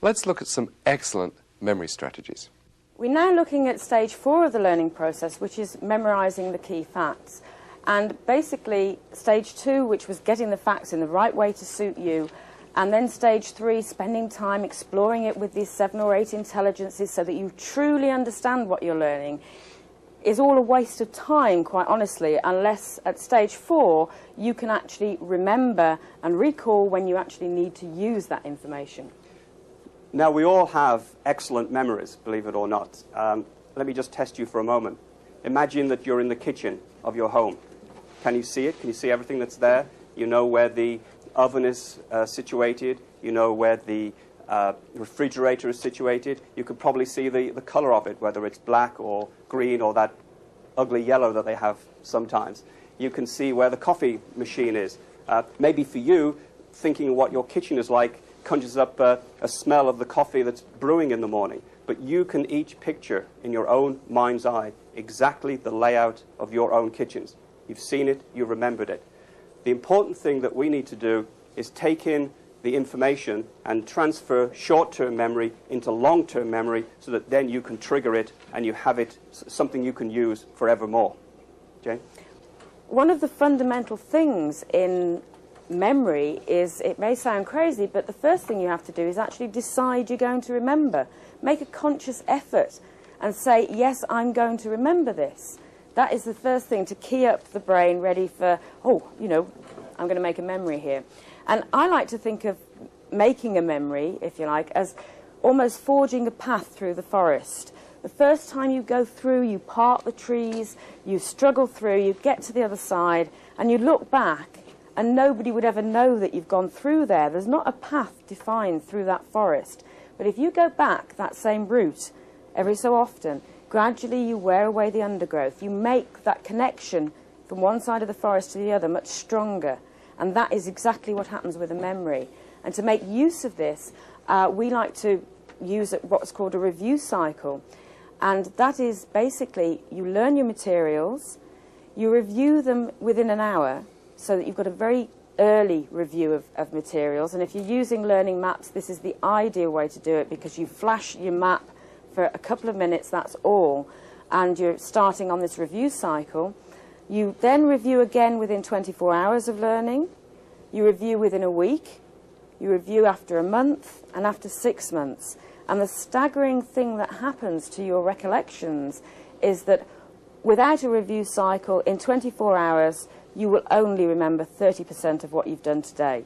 Let's look at some excellent memory strategies. We're now looking at stage 4 of the learning process, which is memorising the key facts. And basically, stage 2, which was getting the facts in the right way to suit you, and then stage 3, spending time exploring it with these 7 or 8 intelligences so that you truly understand what you're learning, is all a waste of time, quite honestly, unless at stage 4 you can actually remember and recall when you actually need to use that information. Now, we all have excellent memories, believe it or not. Let me just test you for a moment. Imagine that you're in the kitchen of your home. Can you see it? Can you see everything that's there? You know where the oven is situated. You know where the refrigerator is situated, you could probably see the color of it, whether it's black or green or that ugly yellow that they have sometimes. You can see where the coffee machine is. Maybe for you, thinking of what your kitchen is like conjures up a smell of the coffee that's brewing in the morning. But you can each picture in your own mind's eye exactly the layout of your own kitchens. You've seen it, you remembered it. The important thing that we need to do is take in the information and transfer short-term memory into long-term memory so that then you can trigger it and you have it something you can use forevermore. Jane? One of the fundamental things in memory is, it may sound crazy, but the first thing you have to do is actually decide you're going to remember. Make a conscious effort and say, yes, I'm going to remember this. That is the first thing to key up the brain ready for, oh, you know, I'm going to make a memory here. And I like to think of making a memory, if you like, as almost forging a path through the forest. The first time you go through, you part the trees, you struggle through, you get to the other side, and you look back, and nobody would ever know that you've gone through there. There's not a path defined through that forest. But if you go back that same route every so often, gradually you wear away the undergrowth. You make that connection from one side of the forest to the other much stronger. And that is exactly what happens with a memory. And to make use of this, we like to use what's called a review cycle. And that is basically, you learn your materials, you review them within an hour, so that you've got a very early review of materials. And if you're using learning maps, this is the ideal way to do it, because you flash your map for a couple of minutes, that's all, and you're starting on this review cycle. You then review again within 24 hours of learning, you review within a week, you review after a month, and after 6 months. And the staggering thing that happens to your recollections is that without a review cycle, in 24 hours, you will only remember 30% of what you've done today.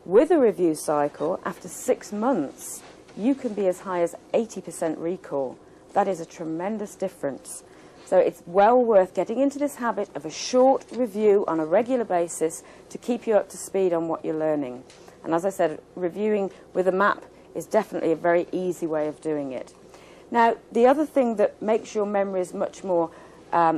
With a review cycle, after 6 months, you can be as high as 80% recall. That is a tremendous difference. So it's well worth getting into this habit of a short review on a regular basis to keep you up to speed on what you're learning. And as I said, reviewing with a map is definitely a very easy way of doing it. Now, the other thing that makes your memories much more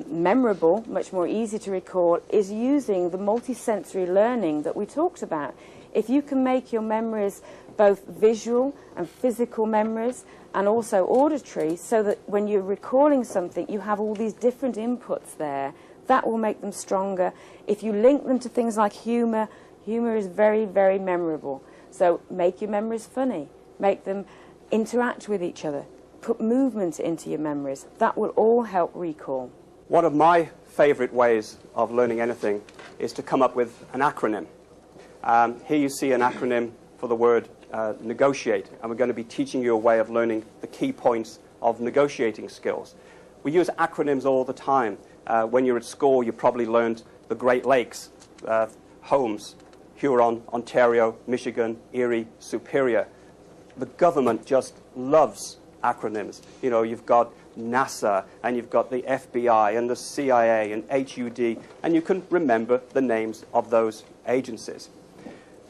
memorable, much more easy to recall, is using the multisensory learning that we talked about. If you can make your memories both visual and physical memories and also auditory, so that when you're recalling something you have all these different inputs there, that will make them stronger. If you link them to things like humour, humour is very, very memorable. So make your memories funny, make them interact with each other, put movement into your memories. That will all help recall. One of my favourite ways of learning anything is to come up with an acronym. Here you see an acronym for the word negotiate, and we're going to be teaching you a way of learning the key points of negotiating skills. We use acronyms all the time. When you're at school, you probably learned the Great Lakes, Holmes, Huron, Ontario, Michigan, Erie, Superior. The government just loves acronyms. You know, you've got NASA, and you've got the FBI, and the CIA, and HUD, and you can remember the names of those agencies.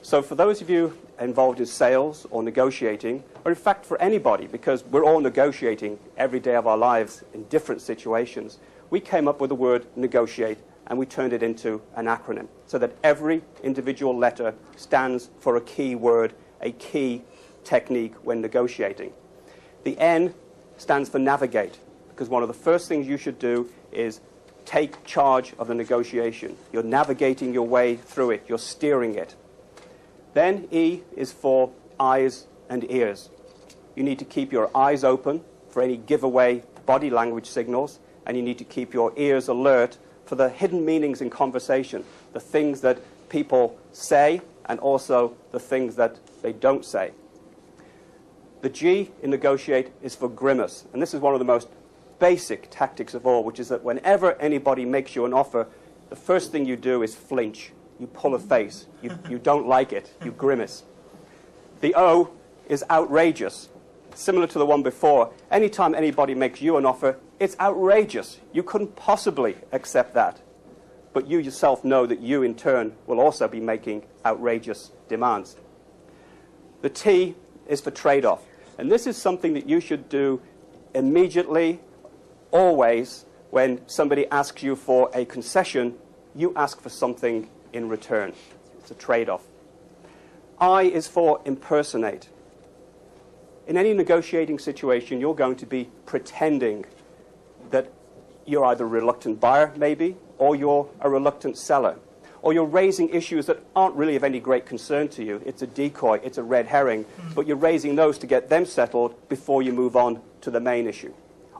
So for those of you involved in sales or negotiating, or in fact for anybody, because we're all negotiating every day of our lives in different situations, we came up with the word negotiate, and we turned it into an acronym, so that every individual letter stands for a key word, a key technique when negotiating. The N stands for navigate, because one of the first things you should do is take charge of the negotiation. You're navigating your way through it. You're steering it. Then E is for eyes and ears. You need to keep your eyes open for any giveaway body language signals, and you need to keep your ears alert for the hidden meanings in conversation, the things that people say and also the things that they don't say. The G in negotiate is for grimace, and this is one of the most basic tactics of all, which is that whenever anybody makes you an offer, the first thing you do is flinch. You pull a face. You don't like it. You grimace. The O is outrageous. Similar to the one before, anytime anybody makes you an offer, it's outrageous. You couldn't possibly accept that. But you yourself know that you, in turn, will also be making outrageous demands. The T is for trade-off. And this is something that you should do immediately, always, when somebody asks you for a concession, you ask for something in return. It's a trade-off. I is for impersonate. In any negotiating situation, you're going to be pretending that you're either a reluctant buyer, maybe, or you're a reluctant seller. Or you're raising issues that aren't really of any great concern to you. It's a decoy, it's a red herring, but you're raising those to get them settled before you move on to the main issue.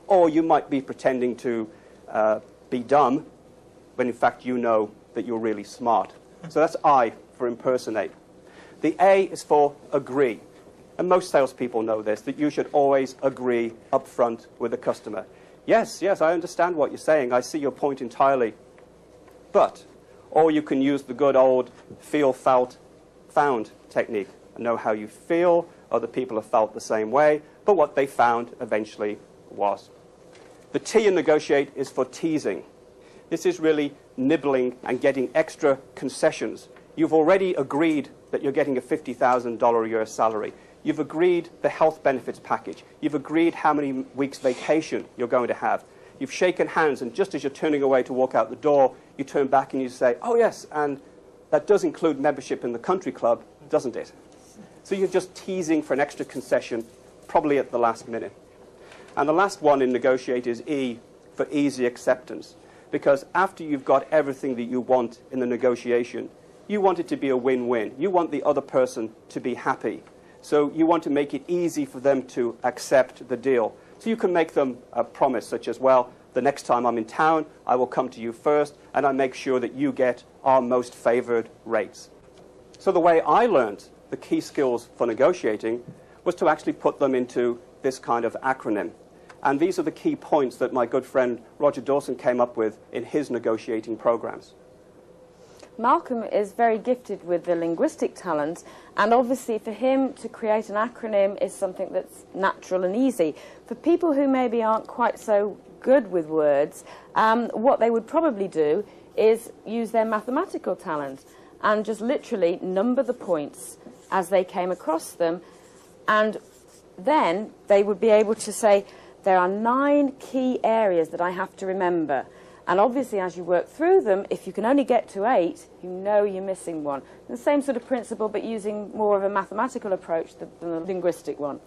Or you might be pretending to be dumb, when in fact you know that you're really smart. So that's I for impersonate. The A is for agree. And most salespeople know this, that you should always agree up front with the customer. Yes, yes, I understand what you're saying. I see your point entirely. But, or you can use the good old feel, felt, found technique. I know how you feel. Other people have felt the same way. But what they found eventually was. The T in negotiate is for teasing. This is really nibbling and getting extra concessions. You've already agreed that you're getting a $50,000 a year salary. You've agreed the health benefits package. You've agreed how many weeks vacation you're going to have. You've shaken hands, and just as you're turning away to walk out the door, you turn back and you say, oh yes, and that does include membership in the country club, doesn't it? So you're just teasing for an extra concession, probably at the last minute. And the last one in negotiate is E, for easy acceptance. Because after you've got everything that you want in the negotiation, you want it to be a win-win. You want the other person to be happy. So you want to make it easy for them to accept the deal. So you can make them a promise such as, well, the next time I'm in town, I will come to you first, and I make sure that you get our most favored rates. So the way I learned the key skills for negotiating was to actually put them into this kind of acronym. And these are the key points that my good friend Roger Dawson came up with in his negotiating programs. Malcolm is very gifted with the linguistic talent, and obviously for him to create an acronym is something that's natural and easy. For people who maybe aren't quite so good with words, what they would probably do is use their mathematical talent and just literally number the points as they came across them, and then they would be able to say, there are 9 key areas that I have to remember. And obviously, as you work through them, if you can only get to 8, you know you're missing one. The same sort of principle, but using more of a mathematical approach than the linguistic one.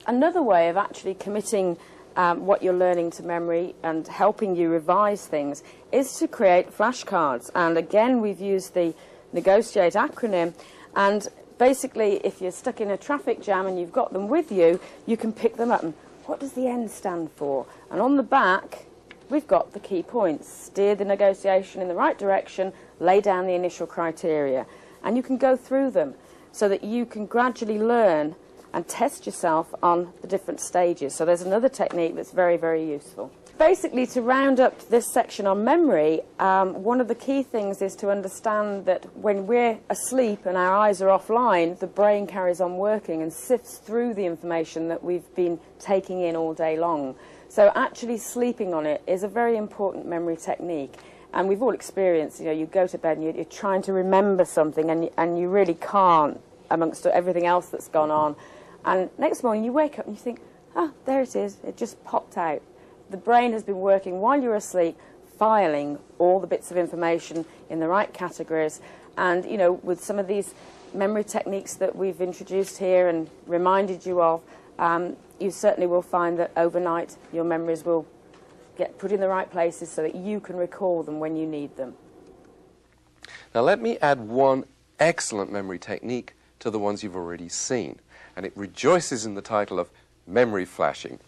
Another way of actually committing what you're learning to memory and helping you revise things is to create flashcards. And again, we've used the negotiate acronym. And basically, if you're stuck in a traffic jam and you've got them with you, you can pick them up. And what does the N stand for? And on the back, we've got the key points. Steer the negotiation in the right direction, lay down the initial criteria. And you can go through them so that you can gradually learn and test yourself on the different stages. So there's another technique that's very, very useful. Basically, to round up this section on memory, one of the key things is to understand that when we're asleep and our eyes are offline, the brain carries on working and sifts through the information that we've been taking in all day long. So actually sleeping on it is a very important memory technique. And we've all experienced, you go to bed and you're trying to remember something and you really can't amongst everything else that's gone on. And next morning you wake up and you think, oh, there it is, it just popped out. The brain has been working while you're asleep, filing all the bits of information in the right categories. And, with some of these memory techniques that we've introduced here and reminded you of, you certainly will find that overnight your memories will get put in the right places so that you can recall them when you need them. Now let me add one excellent memory technique to the ones you've already seen, and it rejoices in the title of memory flashing.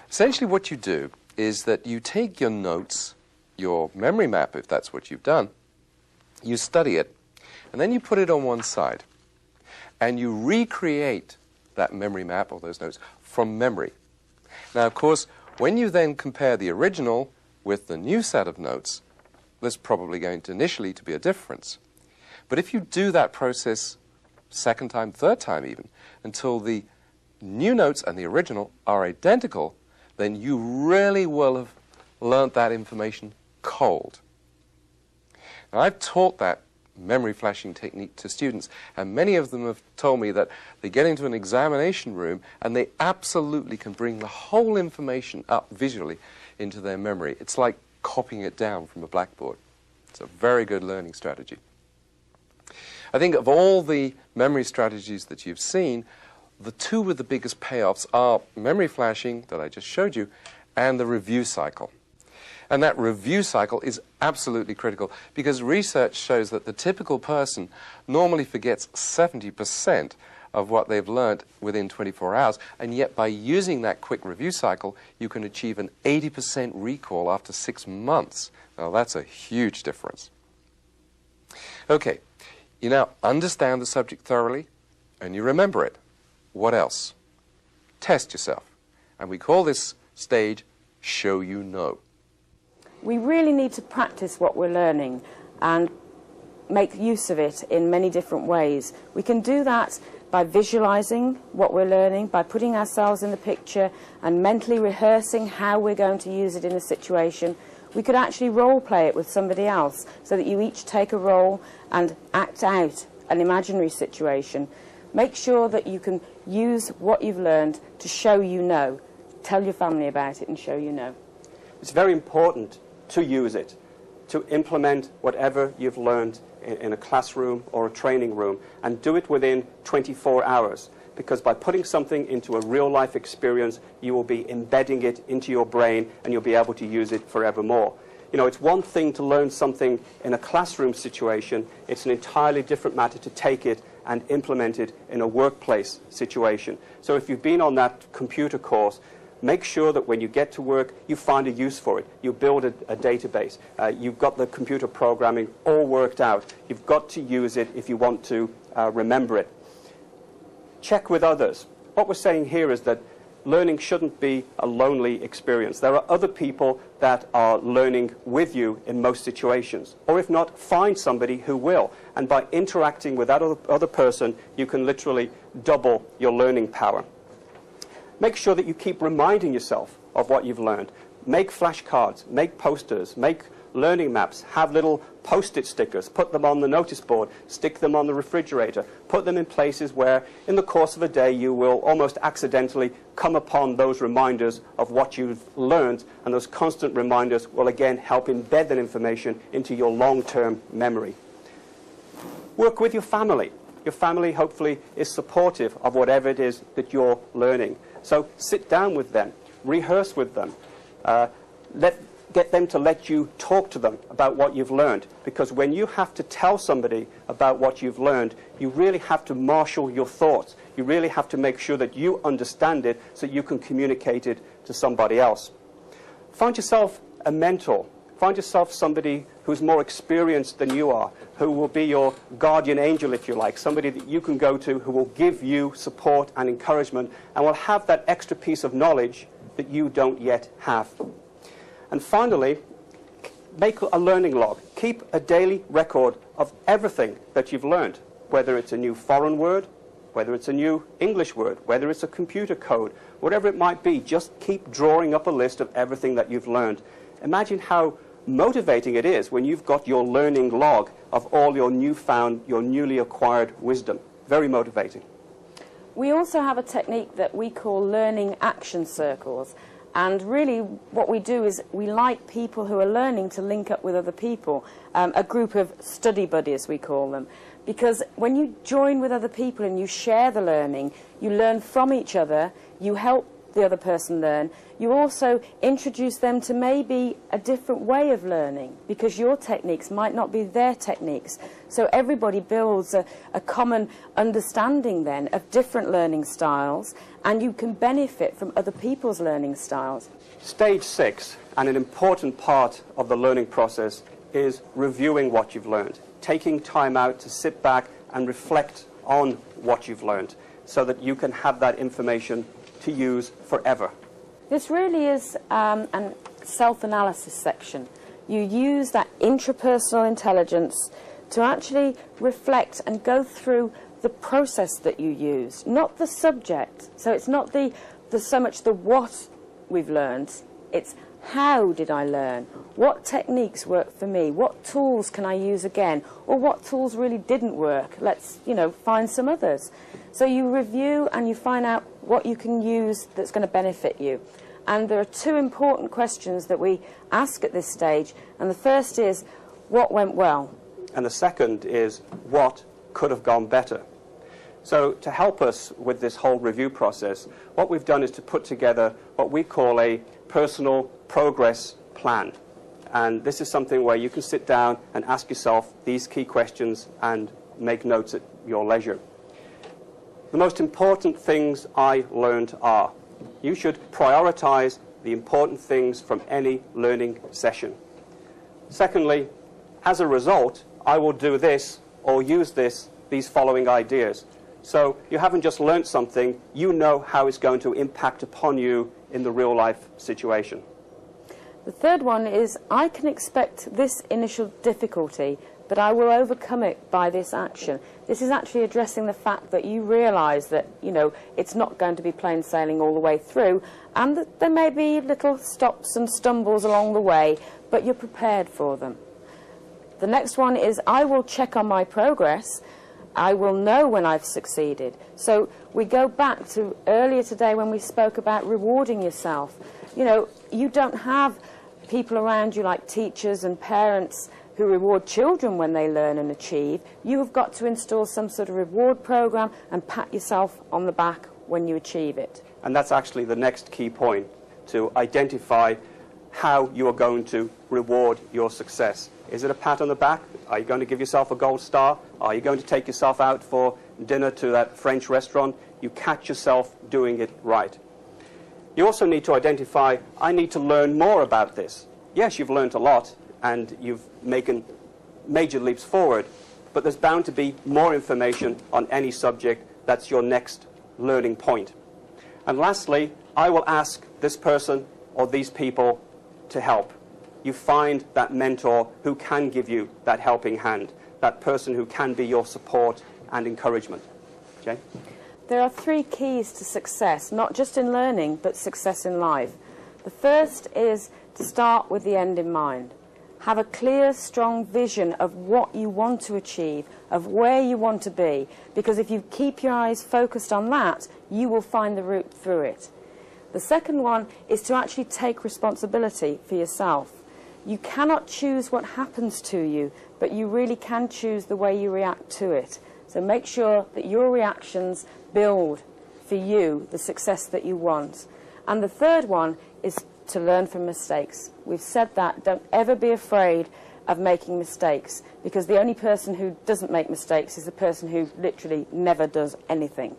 Essentially what you do is that you take your notes, your memory map if that's what you've done, you study it, and then you put it on one side, and you recreate that memory map or those notes from memory. Now, of course, when you then compare the original with the new set of notes, there's probably going to initially to be a difference. But if you do that process second time, third time even, until the new notes and the original are identical, then you really will have learnt that information cold. Now, I've taught that memory flashing technique to students, and many of them have told me that they get into an examination room and they absolutely can bring the whole information up visually into their memory. It's like copying it down from a blackboard. It's a very good learning strategy. I think of all the memory strategies that you've seen, the two with the biggest payoffs are memory flashing that I just showed you and the review cycle. And that review cycle is absolutely critical because research shows that the typical person normally forgets 70% of what they've learned within 24 hours, and yet by using that quick review cycle, you can achieve an 80% recall after 6 months. Now, that's a huge difference. Okay, you now understand the subject thoroughly, and you remember it. What else? Test yourself. And we call this stage show you know. We really need to practice what we're learning and make use of it in many different ways. We can do that by visualizing what we're learning, by putting ourselves in the picture and mentally rehearsing how we're going to use it in a situation. We could actually role play it with somebody else so that you each take a role and act out an imaginary situation. Make sure that you can use what you've learned to show you know. Tell your family about it and show you know. It's very important to use it, to implement whatever you've learned in a classroom or a training room, and do it within 24 hours. Because by putting something into a real-life experience, you will be embedding it into your brain and you'll be able to use it forevermore. You know, it's one thing to learn something in a classroom situation. It's an entirely different matter to take it and implement it in a workplace situation. So if you've been on that computer course, make sure that when you get to work, you find a use for it. You build a database. You've got the computer programming all worked out. You've got to use it if you want to remember it. Check with others. What we're saying here is that learning shouldn't be a lonely experience. There are other people that are learning with you in most situations. Or if not, find somebody who will. And by interacting with that other person, you can literally double your learning power. Make sure that you keep reminding yourself of what you've learned. Make flashcards, make posters, make learning maps, have little post-it stickers, put them on the notice board, stick them on the refrigerator, put them in places where in the course of a day you will almost accidentally come upon those reminders of what you've learned, and those constant reminders will again help embed that information into your long-term memory. Work with your family. Your family hopefully is supportive of whatever it is that you're learning. So sit down with them, rehearse with them, get them to let you talk to them about what you've learned. Because when you have to tell somebody about what you've learned, you really have to marshal your thoughts. You really have to make sure that you understand it so you can communicate it to somebody else. Find yourself a mentor. Find yourself somebody who's more experienced than you are, who will be your guardian angel, if you like, somebody that you can go to who will give you support and encouragement and will have that extra piece of knowledge that you don't yet have. And finally, make a learning log. Keep a daily record of everything that you've learned, whether it's a new foreign word, whether it's a new English word, whether it's a computer code, whatever it might be. Just keep drawing up a list of everything that you've learned. Imagine how motivating it is when you've got your learning log of all your newly acquired wisdom. Very motivating. We also have a technique that we call learning action circles. And really what we do is we like people who are learning to link up with other people, a group of study buddies we call them. Because when you join with other people and you share the learning, you learn from each other, you help the other person learn, you also introduce them to maybe a different way of learning because your techniques might not be their techniques. So everybody builds a common understanding then of different learning styles, and you can benefit from other people's learning styles. Stage 6, and an important part of the learning process, is reviewing what you've learned, taking time out to sit back and reflect on what you've learned so that you can have that information to use forever. This really is a self-analysis section. You use that intrapersonal intelligence to actually reflect and go through the process that you use, not the subject. So it's not so much the what we've learned, it's How did I learn? What techniques worked for me? What tools can I use again? Or what tools really didn't work? Let's, find some others. So you review and you find out what you can use that's going to benefit you. And there are two important questions that we ask at this stage. And the first is, what went well? And the second is, what could have gone better? So to help us with this whole review process, what we've done is to put together what we call a personal progress plan. And this is something where you can sit down and ask yourself these key questions and make notes at your leisure. The most important things I learned are, you should prioritize the important things from any learning session. Secondly, as a result, I will do this or use these following ideas. So you haven't just learned something, you know how it's going to impact upon you in the real life situation. The third one is, I can expect this initial difficulty, but I will overcome it by this action. This is actually addressing the fact that you realise that, it's not going to be plain sailing all the way through, and that there may be little stops and stumbles along the way, but you're prepared for them. The next one is, I will check on my progress. I will know when I've succeeded. So we go back to earlier today when we spoke about rewarding yourself. You don't have people around you like teachers and parents who reward children when they learn and achieve. You have got to install some sort of reward program and pat yourself on the back when you achieve it. And that's actually the next key point, to identify how you are going to reward your success. Is it a pat on the back? Are you going to give yourself a gold star? Are you going to take yourself out for dinner to that French restaurant? You catch yourself doing it right. You also need to identify, I need to learn more about this. Yes, you've learned a lot and you've made major leaps forward, but there's bound to be more information on any subject. That's your next learning point. And lastly, I will ask this person or these people to help. You find that mentor who can give you that helping hand, that person who can be your support and encouragement. Jane? There are three keys to success, not just in learning, but success in life. The first is to start with the end in mind. Have a clear, strong vision of what you want to achieve, of where you want to be, because if you keep your eyes focused on that, you will find the route through it. The second one is to actually take responsibility for yourself. You cannot choose what happens to you, but you really can choose the way you react to it. So make sure that your reactions build for you the success that you want. And the third one is to learn from mistakes. We've said that. Don't ever be afraid of making mistakes, because the only person who doesn't make mistakes is the person who literally never does anything.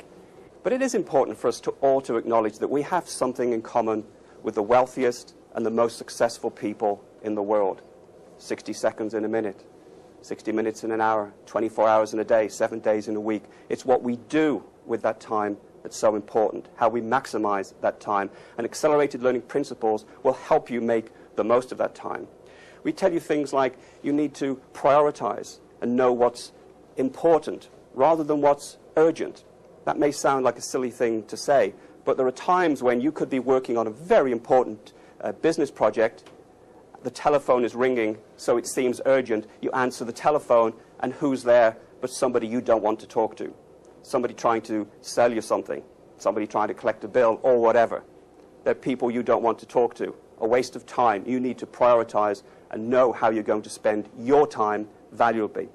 But it is important for us all to acknowledge that we have something in common with the wealthiest and the most successful people in the world. 60 seconds in a minute, 60 minutes in an hour, 24 hours in a day, 7 days in a week. It's what we do with that time that's so important, how we maximize that time. And accelerated learning principles will help you make the most of that time. We tell you things like you need to prioritize and know what's important rather than what's urgent. That may sound like a silly thing to say, but there are times when you could be working on a very important business project. The telephone is ringing, so it seems urgent. You answer the telephone, and who's there but somebody you don't want to talk to? Somebody trying to sell you something, somebody trying to collect a bill, or whatever. They're people you don't want to talk to. A waste of time. You need to prioritize and know how you're going to spend your time valuably.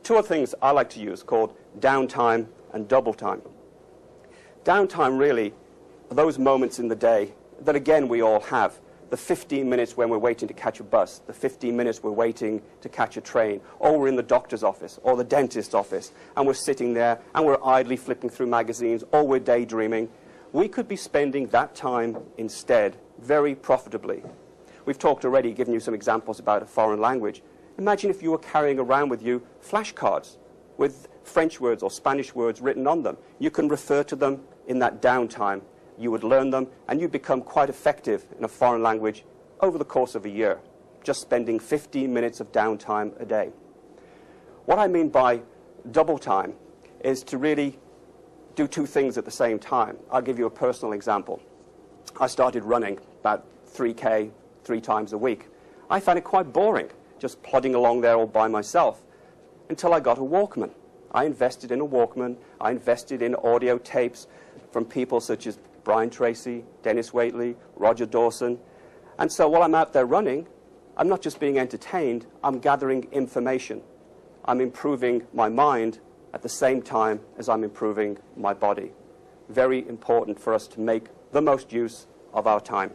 Two other things I like to use called downtime and double time. Downtime really are those moments in the day that, again, we all have. The 15 minutes when we're waiting to catch a bus, the 15 minutes we're waiting to catch a train, or we're in the doctor's office or the dentist's office, and we're sitting there and we're idly flipping through magazines, or we're daydreaming. We could be spending that time instead very profitably. We've talked already, given you some examples about a foreign language. Imagine if you were carrying around with you flashcards with French words or Spanish words written on them. You can refer to them in that downtime. You would learn them, and you'd become quite effective in a foreign language over the course of a year, just spending 15 minutes of downtime a day. What I mean by double time is to really do two things at the same time. I'll give you a personal example. I started running about 3K, 3 times a week. I found it quite boring, just plodding along there all by myself, until I got a Walkman. I invested in a Walkman. I invested in audio tapes from people such as Brian Tracy, Dennis Waitley, Roger Dawson. And so while I'm out there running, I'm not just being entertained, I'm gathering information. I'm improving my mind at the same time as I'm improving my body. Very important for us to make the most use of our time.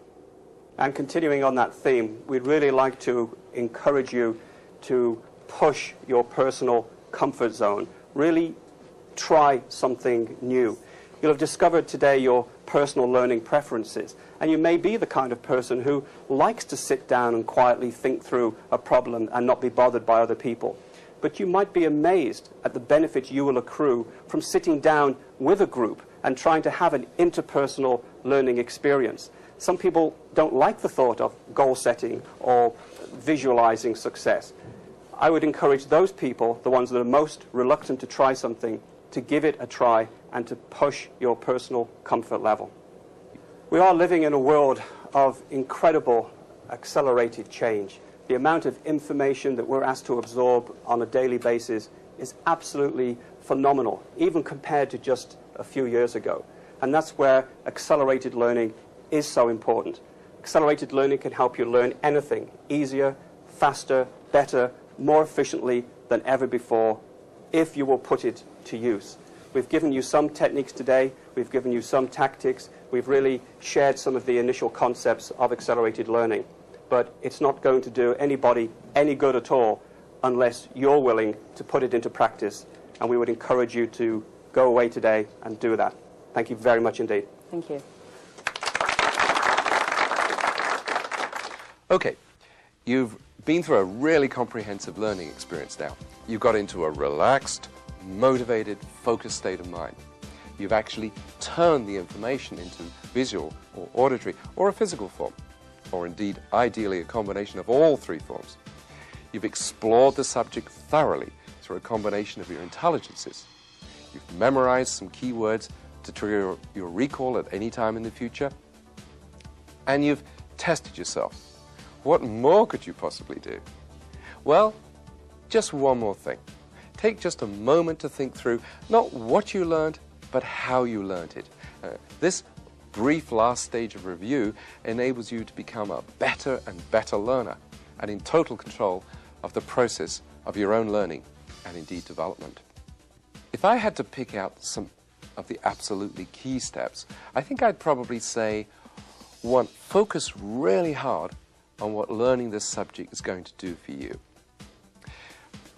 And continuing on that theme, we'd really like to encourage you to push your personal comfort zone. Really try something new. You'll have discovered today your personal learning preferences, and you may be the kind of person who likes to sit down and quietly think through a problem and not be bothered by other people. But you might be amazed at the benefits you will accrue from sitting down with a group and trying to have an interpersonal learning experience. Some people don't like the thought of goal setting or visualizing success. I would encourage those people, the ones that are most reluctant to try something, to give it a try and to push your personal comfort level. We are living in a world of incredible accelerated change. The amount of information that we're asked to absorb on a daily basis is absolutely phenomenal, even compared to just a few years ago. And that's where accelerated learning is so important. Accelerated learning can help you learn anything easier, faster, better, more efficiently than ever before, if you will put it to use. We've given you some techniques today, we've given you some tactics, we've really shared some of the initial concepts of accelerated learning. But it's not going to do anybody any good at all unless you're willing to put it into practice. And we would encourage you to go away today and do that. Thank you very much indeed. Thank you. Okay, you've been through a really comprehensive learning experience now. You got into a relaxed, motivated, focused state of mind. You've actually turned the information into visual or auditory or a physical form, or indeed, ideally, a combination of all 3 forms. You've explored the subject thoroughly through a combination of your intelligences. You've memorized some keywords to trigger your recall at any time in the future. And you've tested yourself. What more could you possibly do? Well, just one more thing. Take just a moment to think through not what you learned, but how you learned it. This brief last stage of review enables you to become a better and better learner and in total control of the process of your own learning and indeed development. If I had to pick out some of the absolutely key steps, I think I'd probably say, 1, focus really hard on what learning this subject is going to do for you.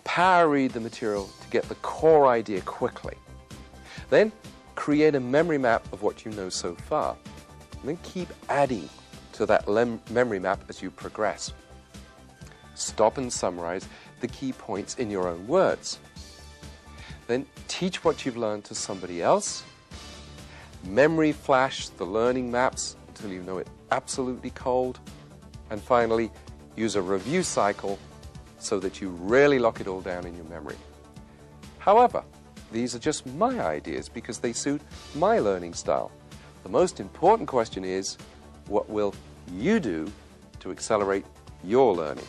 Power read the material to get the core idea quickly. Then create a memory map of what you know so far. And then keep adding to that memory map as you progress. Stop and summarize the key points in your own words. Then teach what you've learned to somebody else. Memory flash the learning maps until you know it absolutely cold. And finally, use a review cycle so that you really lock it all down in your memory. However, these are just my ideas because they suit my learning style. The most important question is, what will you do to accelerate your learning?